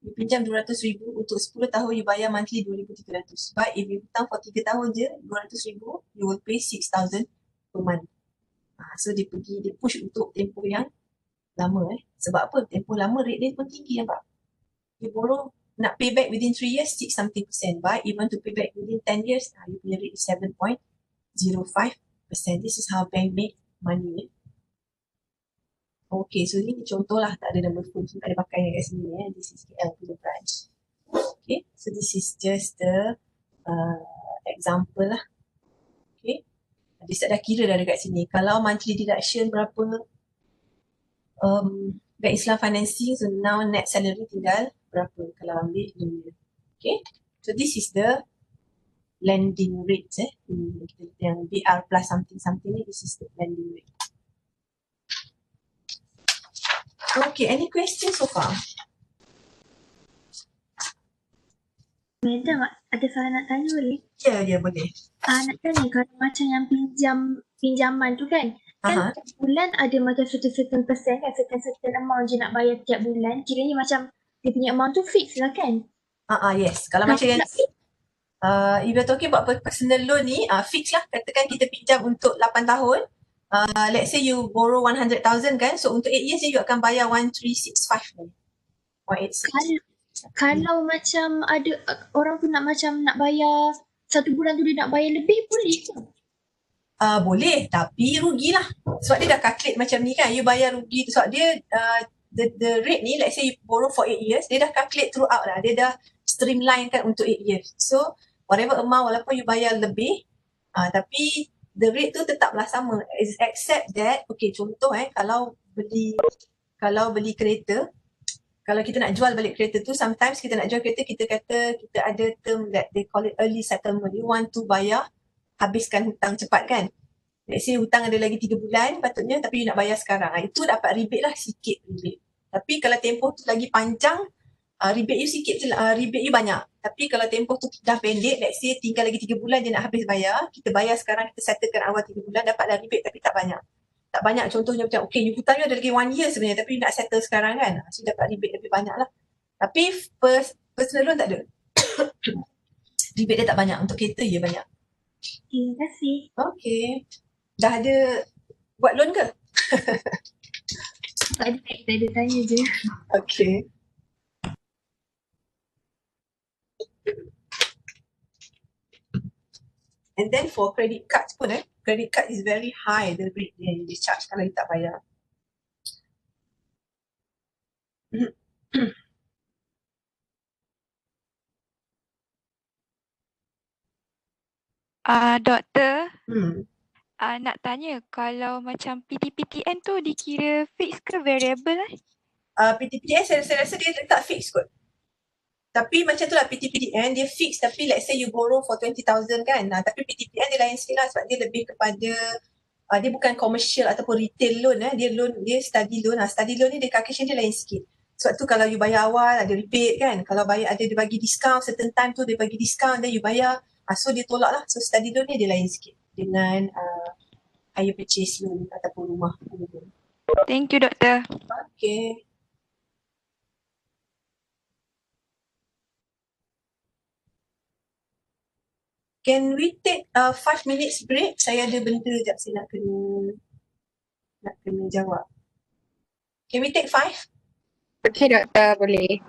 you pinjam 200,000, untuk 10 tahun you bayar monthly 2,300. But if you hutang for 3 tahun je, 200,000, you will pay 6,000 per month. So dia push untuk tempoh yang lama. Sebab apa? Tempoh lama rate dia pun tinggi, nampak? You borrow, nak pay back within 3 years, 6 something percent. But you want to pay back within 10 years, you punya rate is 7.05%. This is how bank make money. Okay, so ini contoh lah, tak ada number full, so tak ada pakai kat sini. This is KL punya branch. Okay, so this is just the example lah. Okay, dia dah kira dah dekat sini. Kalau monthly deduction berapa, Bank Islam financing, so now net salary tinggal berapa kalau ambil dunia. Okay, so this is the lending rate yang BR plus something ni, this is the lending rate. Okay, any questions so far? Madam, ada soalan nak tanya boleh? Ya, boleh. Nak tanya kalau macam yang pinjaman tu kan, kan setiap bulan ada macam certain persen kan, certain amount je nak bayar tiap bulan. Kiranya macam dia punya amount tu fix lah kan? Yes. Kalau macam yang if you're talking about personal loan ni, fix lah. Katakan kita pinjam untuk 8 tahun. Let's say you borrow 100,000 kan, so untuk 8 years you akan bayar 1,365 ni. 1,866. Kalau macam ada orang tu nak bayar satu bulan tu dia nak bayar lebih, boleh ke? Boleh, tapi rugilah. Sebab dia dah calculate macam ni kan, you bayar rugi. Sebab dia, the rate ni, let's say you borrow for 8 years, dia dah calculate throughout lah. Dia dah streamline kan untuk 8 years. So, whatever amount, walaupun you bayar lebih, tapi the rate tu tetaplah sama. Except that, okay, contoh kalau beli kereta, kalau kita nak jual balik kereta tu, sometimes kita nak jual kereta, kita kata kita ada term that they call it early settlement. You want to bayar, habiskan hutang cepat kan. Let's say hutang ada lagi 3 bulan patutnya, tapi you nak bayar sekarang. Itu dapat rebate lah, sikit rebate. Tapi kalau tempoh tu lagi panjang, rebate you sikit je lah, rebate you banyak. Tapi kalau tempoh tu dah pendek, let's say tinggal lagi 3 bulan dia nak habis bayar, kita bayar sekarang, kita settlekan awal 3 bulan, dapatlah rebate tapi tak banyak. Tak banyak, contohnya macam, okay, you hutang you ada lagi 1 year sebenarnya, tapi you nak settle sekarang kan. So dapat rebate lebih banyak lah. Tapi personal loan tak ada. Rebate dia tak banyak, untuk kereta je banyak. Terima kasih. Okay. Dah ada buat loan ke? Tak ada tanya je. Okay. And then for credit cards pun credit card is very high, the rate yang dia charge kalau you tak bayar. Doktor, Hmm. nak tanya kalau macam PTPTN tu dikira fix ke variable PTPTN saya rasa dia letak fix kot. Tapi macam tu lah PTPTN dia fix, tapi let's say you borrow for 20,000 kan. Tapi PTPTN dia lain sikit lah sebab dia lebih kepada dia bukan commercial ataupun retail loan dia study loan. Study loan ni dia calculation dia lain sikit. Sebab tu kalau you bayar awal ada rebate kan. Kalau bayar ada dia bagi discount certain time tu dia bagi discount, then you bayar. So dia tolak lah. So study loan ni dia lain sikit dengan hire purchase loan ataupun rumah. Thank you, doktor. Okay. Can we take 5 minutes break? Saya ada benda sekejap saya nak kena jawab. Can we take 5? Okay, doktor, boleh.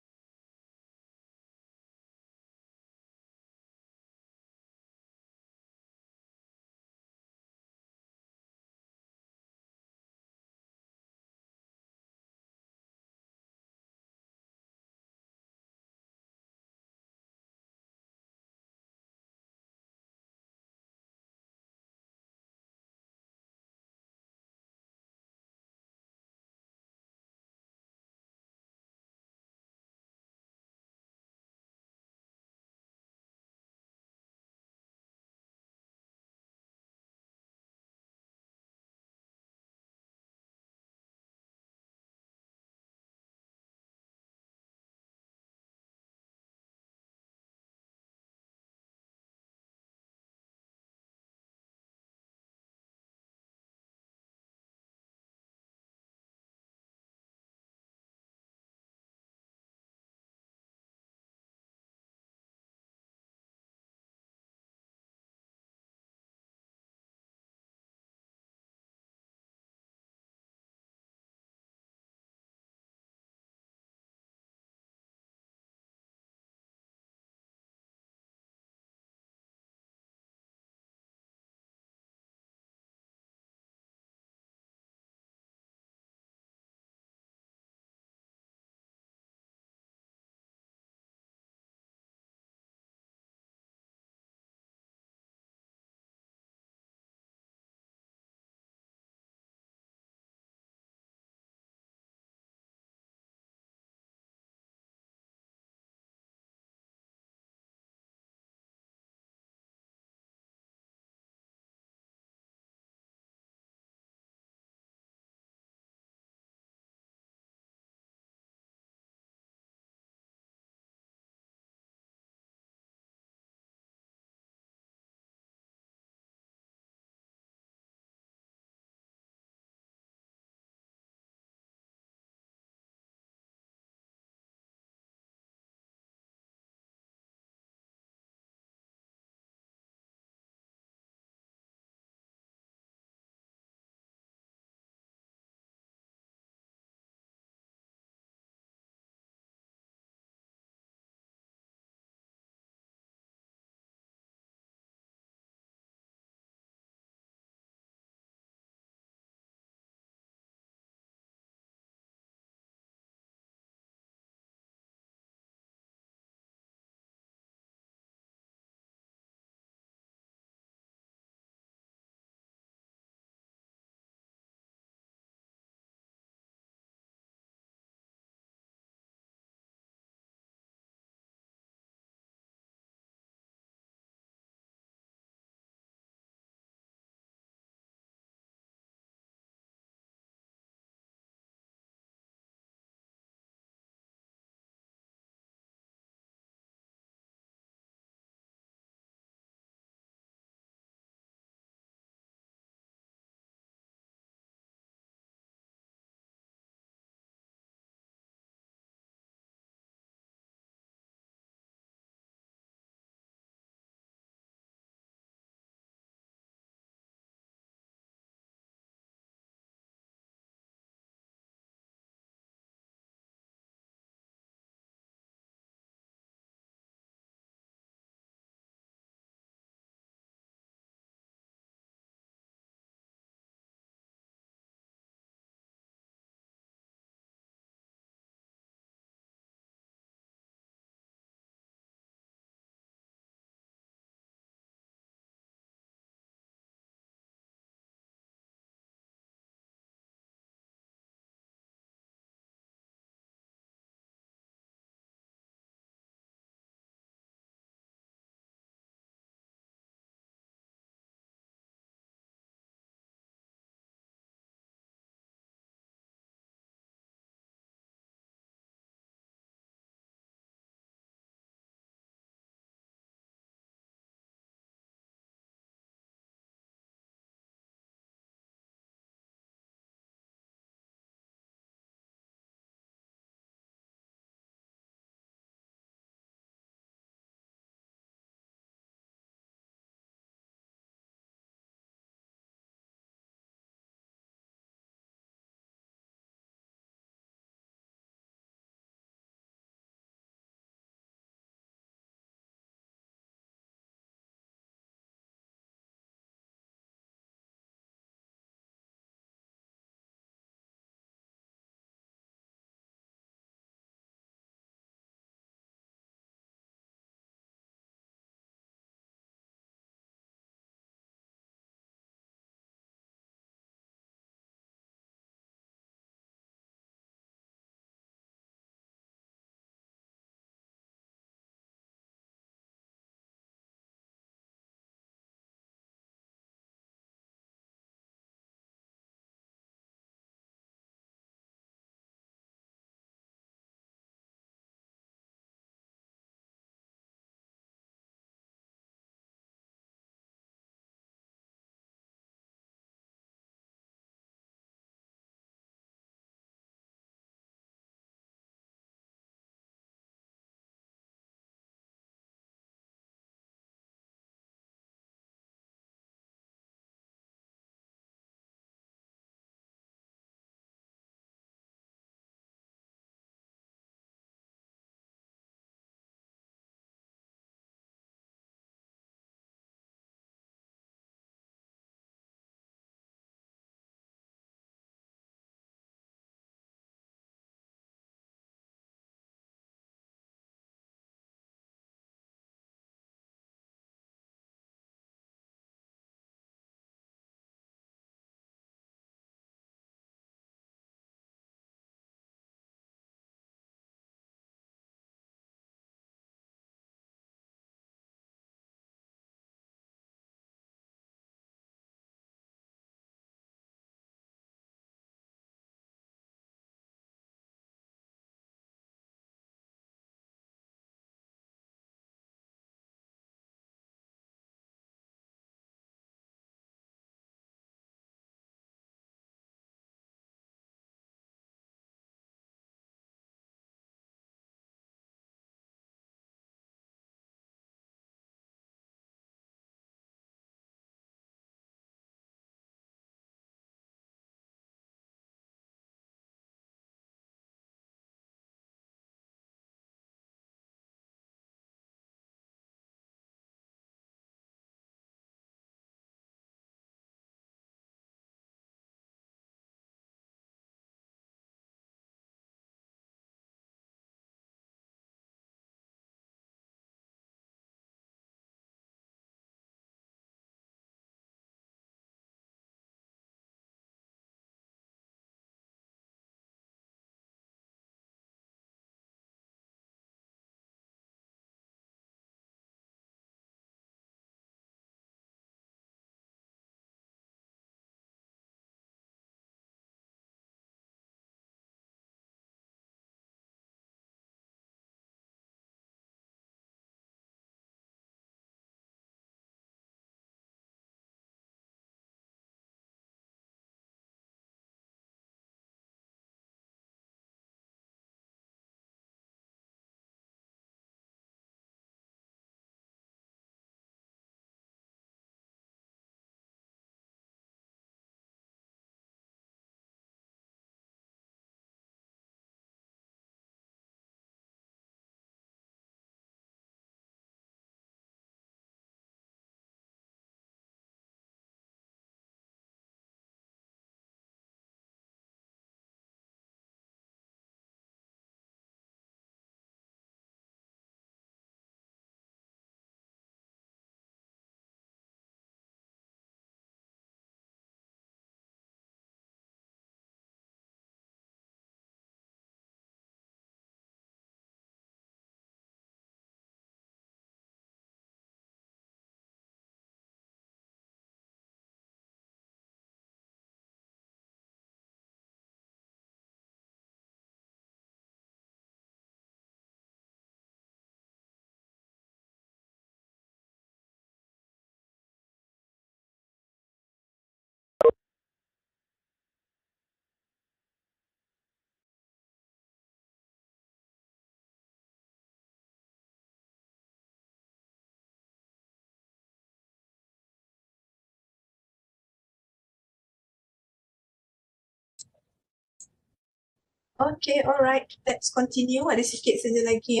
Okay, alright. Let's continue. Ada sikit saja lagi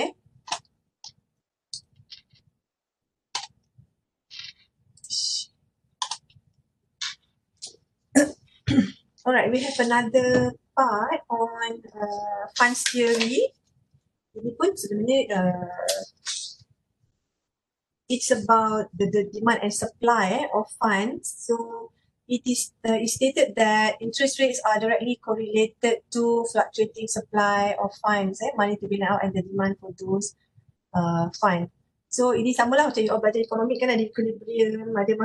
Alright, we have another part on funds theory. Ini pun sebenarnya it's about the demand and supply of funds. So it is it's stated that interest rates are directly correlated to fluctuating supply of funds, money to be lent out and the demand for those funds. So ini samalah macam you all belajar ekonomi kan, ada equilibrium, ada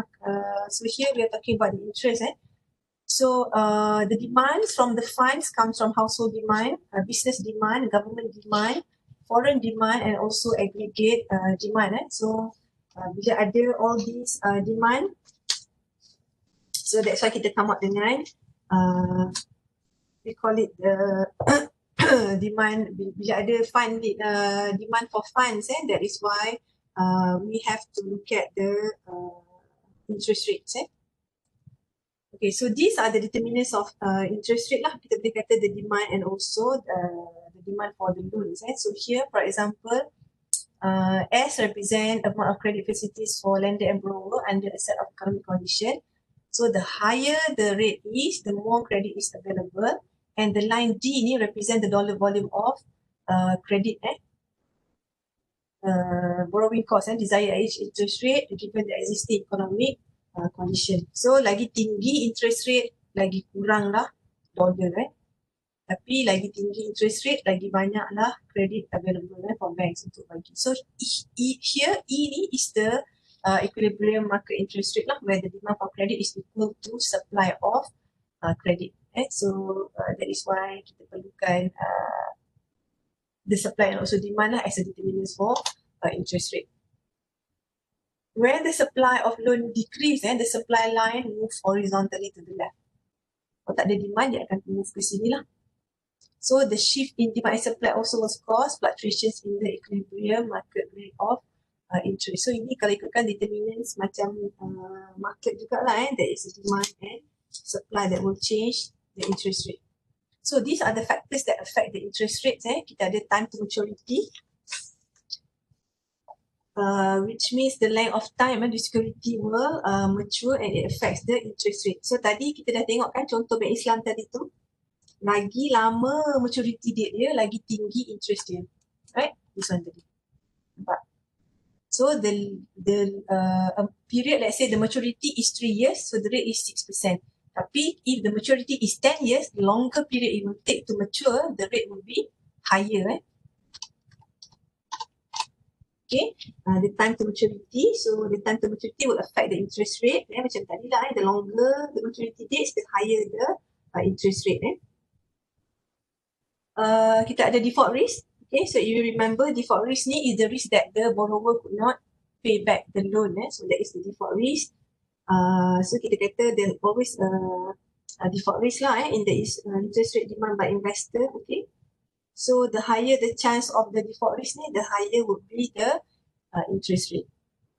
so here we are talking about the interest. So the demands from the funds comes from household demand, business demand, government demand, foreign demand and also aggregate demand. So bila ada all these demand, so that's why kita come up dengan we call it the demand. Bila ada fund demand for funds, that is why we have to look at the interest rates. Okay, so these are the determinants of interest rate lah. Kita boleh kata the demand and also the demand for the loans. So here, for example, S represent amount of credit facilities for lender and borrower under a set of economic condition. So the higher the rate is, the more credit is available. And the line D ni represent the dollar volume of credit, borrowing cost, desired interest rate given the existing economic condition. So lagi tinggi interest rate, lagi kurang lah dollar. Tapi lagi tinggi interest rate, lagi banyak lah credit available for banks untuk bagi. So here E ni is the equilibrium market interest rate lah, where the demand for credit is equal to supply of credit. So that is why kita perlukan the supply and also demand lah as a determinant for interest rate. When the supply of loan decrease, the supply line moves horizontally to the left. Kalau tak ada demand, dia akan move ke sini lah. So the shift in demand and supply also was cause fluctuations in the equilibrium market rate of interest. So ini kalau ikutkan determinants macam market jugalah, there is a demand and supply that will change the interest rate. So these are the factors that affect the interest rates. Kita ada time to maturity, which means the length of time the security will mature and it affects the interest rate. So tadi kita dah tengok kan contoh Bank Islam tadi tu, lagi lama maturity date dia, lagi tinggi interest dia. Right? This one tadi. Nampak? So the period, let's say the maturity is 3 years, so the rate is 6%. Tapi if the maturity is 10 years, the longer period it will take to mature, the rate will be higher. Okay, the time to maturity. So the time to maturity will affect the interest rate. Macam tadi lah, the longer the maturity dates, the higher the interest rate. Kita ada default risk. Okay, so you remember default risk ni is the risk that the borrower could not pay back the loan. So that is the default risk. So kita kata there's always a default risk lah in the interest rate demand by investor. Okay. So the higher the chance of the default risk ni, the higher would be the interest rate.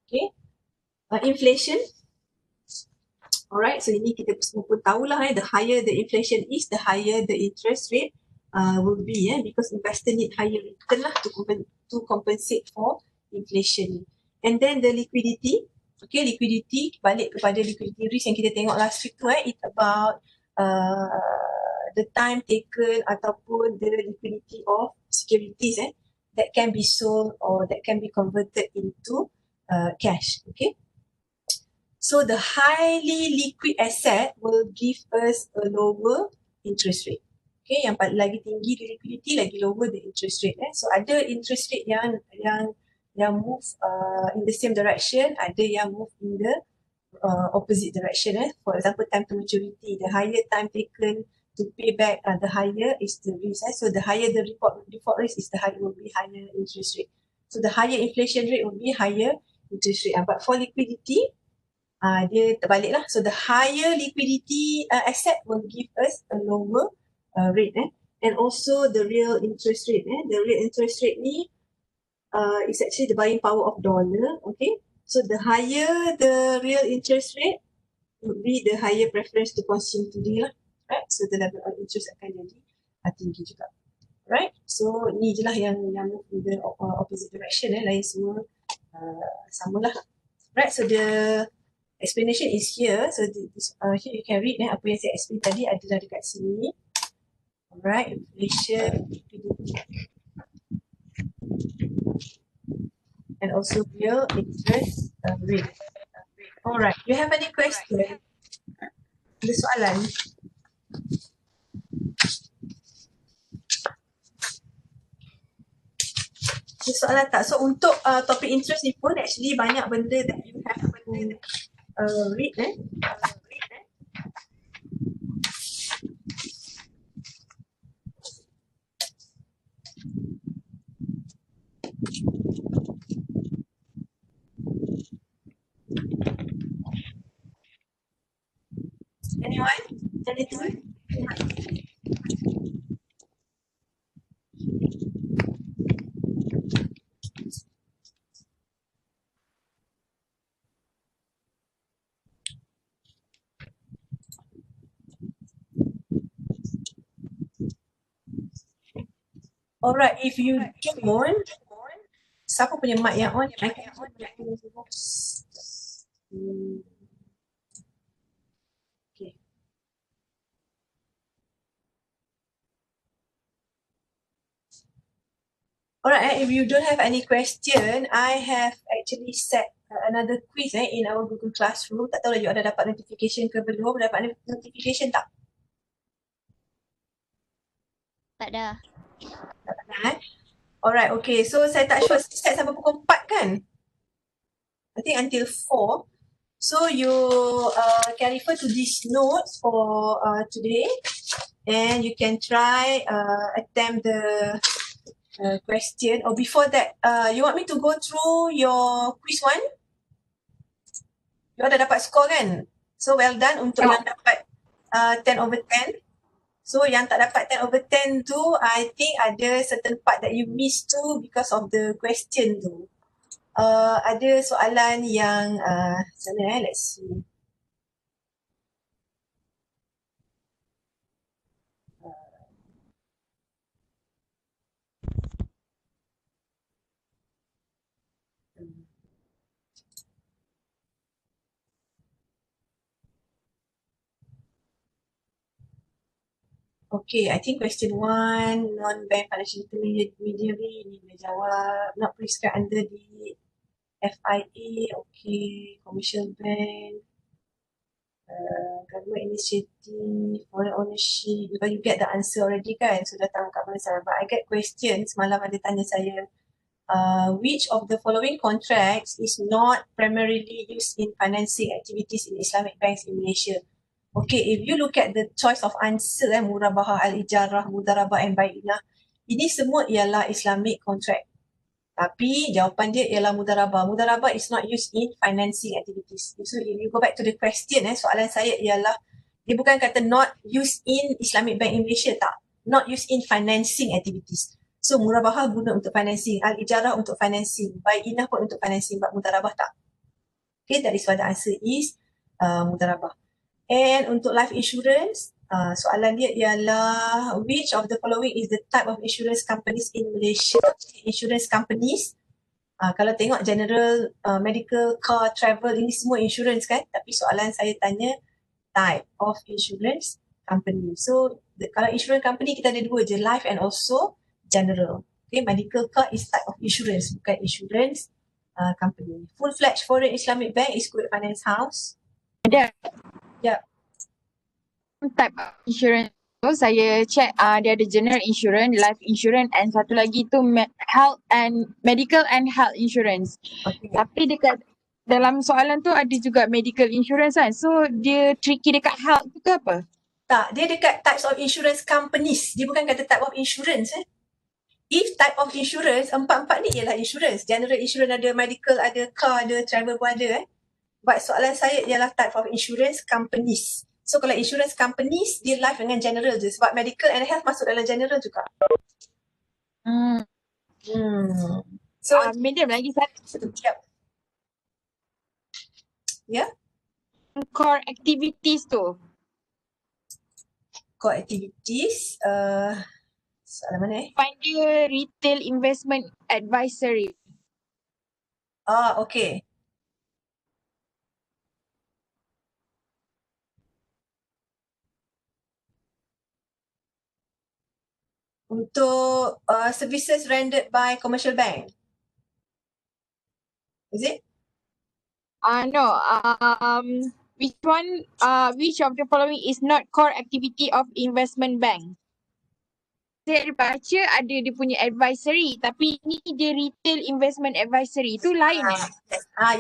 Okay. Inflation. Alright, so ini kita semua pun tahulah the higher the inflation is, the higher the interest rate will be, because investor need higher return lah to compensate for inflation. And then the liquidity. Okay, liquidity, balik kepada liquidity risk yang kita tengok last week tu, it's about the time taken ataupun the liquidity of securities that can be sold or that can be converted into cash. Okay, so the highly liquid asset will give us a lower interest rate. Okay, yang lagi tinggi the liquidity, lagi lower the interest rate. So ada interest rate yang move in the same direction, ada yang move in the opposite direction. For example, time to maturity, the higher time taken to pay back, the higher is the risk. So the higher the default risk is, the higher will be higher interest rate. So the higher inflation rate will be higher interest rate. But for liquidity, dia terbalik lah. So the higher liquidity asset will give us a lower rate. And also the real interest rate. The real interest rate ni is actually the buying power of dollar. Okay, so the higher the real interest rate would be the higher preference to consume today lah. Right, so the level of interest akan jadi tinggi juga. Right? So ni je lah yang move in the opposite direction lain semua sama lah. Right, so the explanation is here. So this, here you can read apa yang saya explain tadi adalah dekat sini. Alright, inflation, and also real interest rate. Alright, you have any question? Ada soalan? Ada soalan tak? So untuk topik interest ni pun actually banyak benda that you have to read Anyone? Anything? Alright, if you don't, siapa punya mic yang on? I can on. Okay. Alright, if you don't have any question, I have actually set another quiz in our Google Classroom. Tak tahu lah you ada dapat notification ke belum? Dapat notification tak? Tak ada. Tak pernah Alright, okay. So saya tak sure set sampai pukul 4 kan? I think until 4. So you can refer to these notes for today and you can try attempt the question. Or before that, you want me to go through your quiz one? You dah dapat score kan? So well done untuk yang dapat 10/10. So yang tak dapat 10/10 tu, I think ada certain part that you missed too because of the question tu. Ada soalan yang sana let's see. Okay, I think question 1, non-bank financial intermediary, ni boleh jawab. Not prescribed under the FIA, okay. Commercial bank, government initiative, foreign ownership. Because you get the answer already kan, so dah tahu kat mana saya. But I get questions, semalam ada tanya saya, which of the following contracts is not primarily used in financing activities in Islamic banks in Malaysia? Okay, if you look at the choice of answer, murabahah, al-ijarah, mudarabah and bai'inah, ini semua ialah Islamic contract. Tapi jawapan dia ialah mudarabah. Mudarabah is not used in financing activities. So if you go back to the question, soalan saya ialah, dia bukan kata not used in Islamic bank in Malaysia, tak. Not used in financing activities. So murabahah guna untuk financing, al-ijarah untuk financing, bai'inah pun untuk financing, but mudarabah tak. Okay, that is why the answer is mudarabah. And untuk life insurance, soalan dia ialah which of the following is the type of insurance companies in Malaysia? Insurance companies, kalau tengok general, medical, car, travel, ini semua insurance kan? Tapi soalan saya tanya type of insurance company. So kalau insurance company kita ada dua je, life and also general. Okay, medical, car is type of insurance, bukan insurance company. Full-fledged foreign Islamic bank is Kuwait Finance House. Ada. Ya. Type of insurance tu saya check dia ada general insurance, life insurance and satu lagi tu health and medical and health insurance. Okay. Tapi dekat dalam soalan tu ada juga medical insurance kan. So dia tricky dekat health tu ke apa? Tak, dia dekat types of insurance companies. Dia bukan kata type of insurance If type of insurance, empat-empat ni ialah insurance. General insurance ada, medical ada, car ada, travel pun ada But soalan saya ialah type of insurance companies. So kalau insurance companies, dia life dengan general je. Sebab medical and health masuk dalam general juga. So Medium lagi satu. Yep. Ya? Core activities tu. Core activities. Soalan mana Find the retail investment advisory. Okay. Untuk services rendered by commercial bank. Is it? No. Which of the following is not core activity of investment bank? Saya ada baca ada dia punya advisory, tapi ni dia retail investment advisory. Itu lain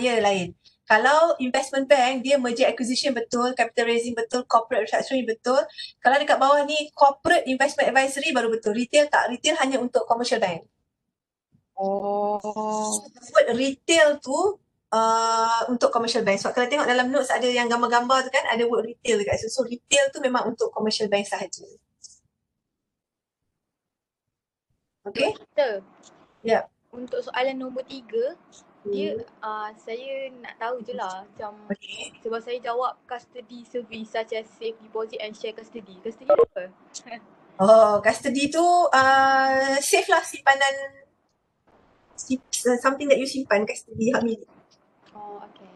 Ya, lain. Kalau investment bank, dia merger acquisition betul, capital raising betul, corporate restructuring betul. Kalau dekat bawah ni, corporate investment advisory baru betul. Retail tak. Retail hanya untuk commercial bank. Word retail tu untuk commercial bank. Sebab kalau tengok dalam notes ada yang gambar-gambar tu kan, ada word retail dekat situ. So retail tu memang untuk commercial bank sahaja. Okay? Doktor. Ya. Untuk soalan nombor 3, dia saya nak tahu je lah macam sebab saya jawab custody service such as safe deposit and share custody. Custody apa? Custody tu safe lah, simpanan something that you simpan, custody hak milik. Okay.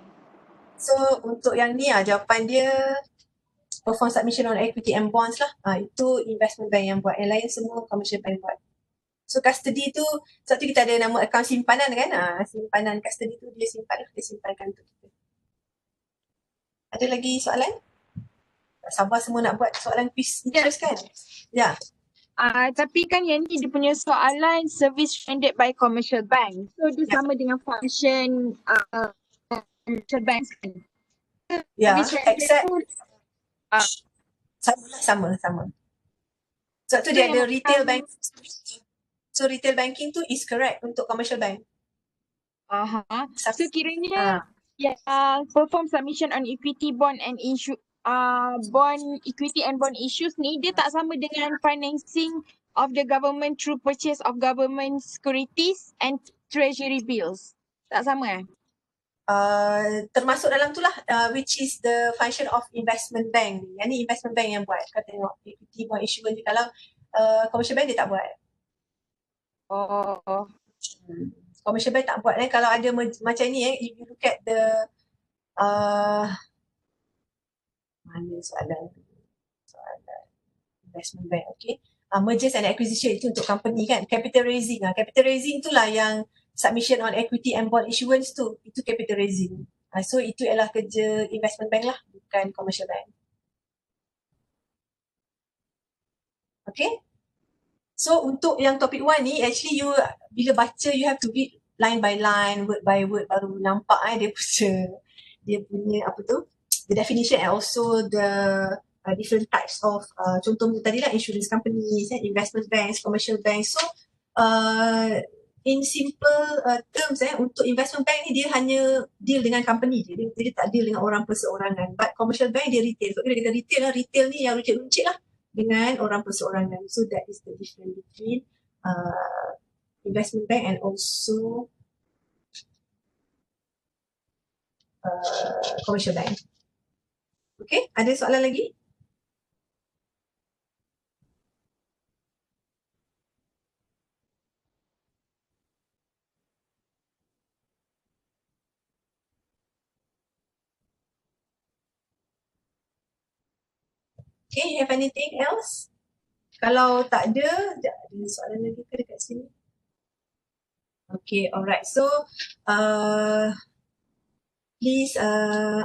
So untuk yang ni jawapan dia perform submission on equity and bonds lah. Itu investment bank yang buat. Yang lain semua commercial bank buat. So custody tu, sebab tu kita ada nama akaun simpanan kan. Simpanan custody tu dia simpan lah. Dia simpankan untuk kita. Ada lagi soalan? Tak sabar semua nak buat soalan quiz interest kan? Ya. Tapi kan yang ni dia punya soalan service rendered by commercial bank. So dia sama dengan function commercial bank kan? Ya, except sama. Sebab tu dia ada retail bank. So retail banking tu is correct untuk commercial bank. So kiranya perform submission on equity bond and issue equity and bond issues ni dia tak sama dengan financing of the government through purchase of government securities and treasury bills. Tak sama termasuk dalam tu lah which is the function of investment bank. Yang ni investment bank yang buat. Kau tengok equity bond issuance kalau commercial bank dia tak buat. Commercial bank tak buat kalau ada macam ni if you look at the mana soalan investment bank, okay. Mergers and acquisition itu untuk company kan. Capital raising itulah yang submission on equity and bond issuance tu, itu capital raising. So itu ialah kerja investment bank lah, bukan commercial bank. Okay. So untuk yang topic 1 ni, actually you bila baca you have to read line by line, word by word baru nampak dia punya apa tu, the definition and also the different types of contoh tadi lah, insurance companies, investment banks, commercial banks. So in simple terms untuk investment bank ni dia hanya deal dengan company dia tak deal dengan orang perseorangan. But commercial bank dia retail. So bila kita retail ni yang runcit-runcit lah dengan orang perseorangan. So that is the difference between investment bank and also commercial bank. Okay, ada soalan lagi? Okay, you have anything else? Kalau tak ada soalan lagi ke dekat sini? Okay, alright. So, please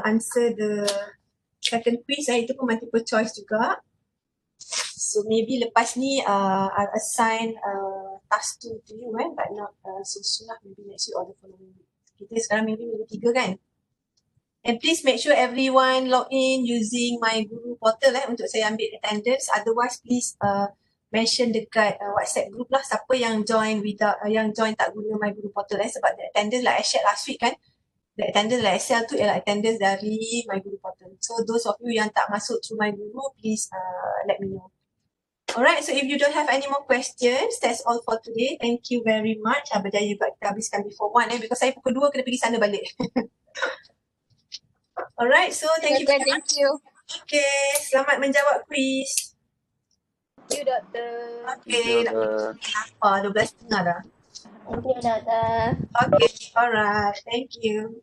answer the second quiz. Itu pun multiple choice juga. So, maybe lepas ni I'll assign task 2 to you but not so soon lah. Maybe next week or the following week. Kita sekarang maybe minggu 3 kan? And please make sure everyone log in using my Guru portal untuk saya ambil attendance. Otherwise, please mention dekat WhatsApp group lah siapa yang join yang join tak guna my Guru portal sebab the attendance like I shared last week kan. The attendance like Excel tu ialah attendance dari my Guru portal. So those of you yang tak masuk through my Guru, please let me know. Alright, so if you don't have any more questions, that's all for today. Thank you very much. Berjaya juga kita habiskan before 1 because saya pukul 2 kena pergi sana balik. Alright, so thank you very much. Thank you. Okay, selamat menjawab quiz. Thank you, Doktor. Okay, nak lapar 12.30 dah. Thank you, Doktor. Okay, alright. Thank you.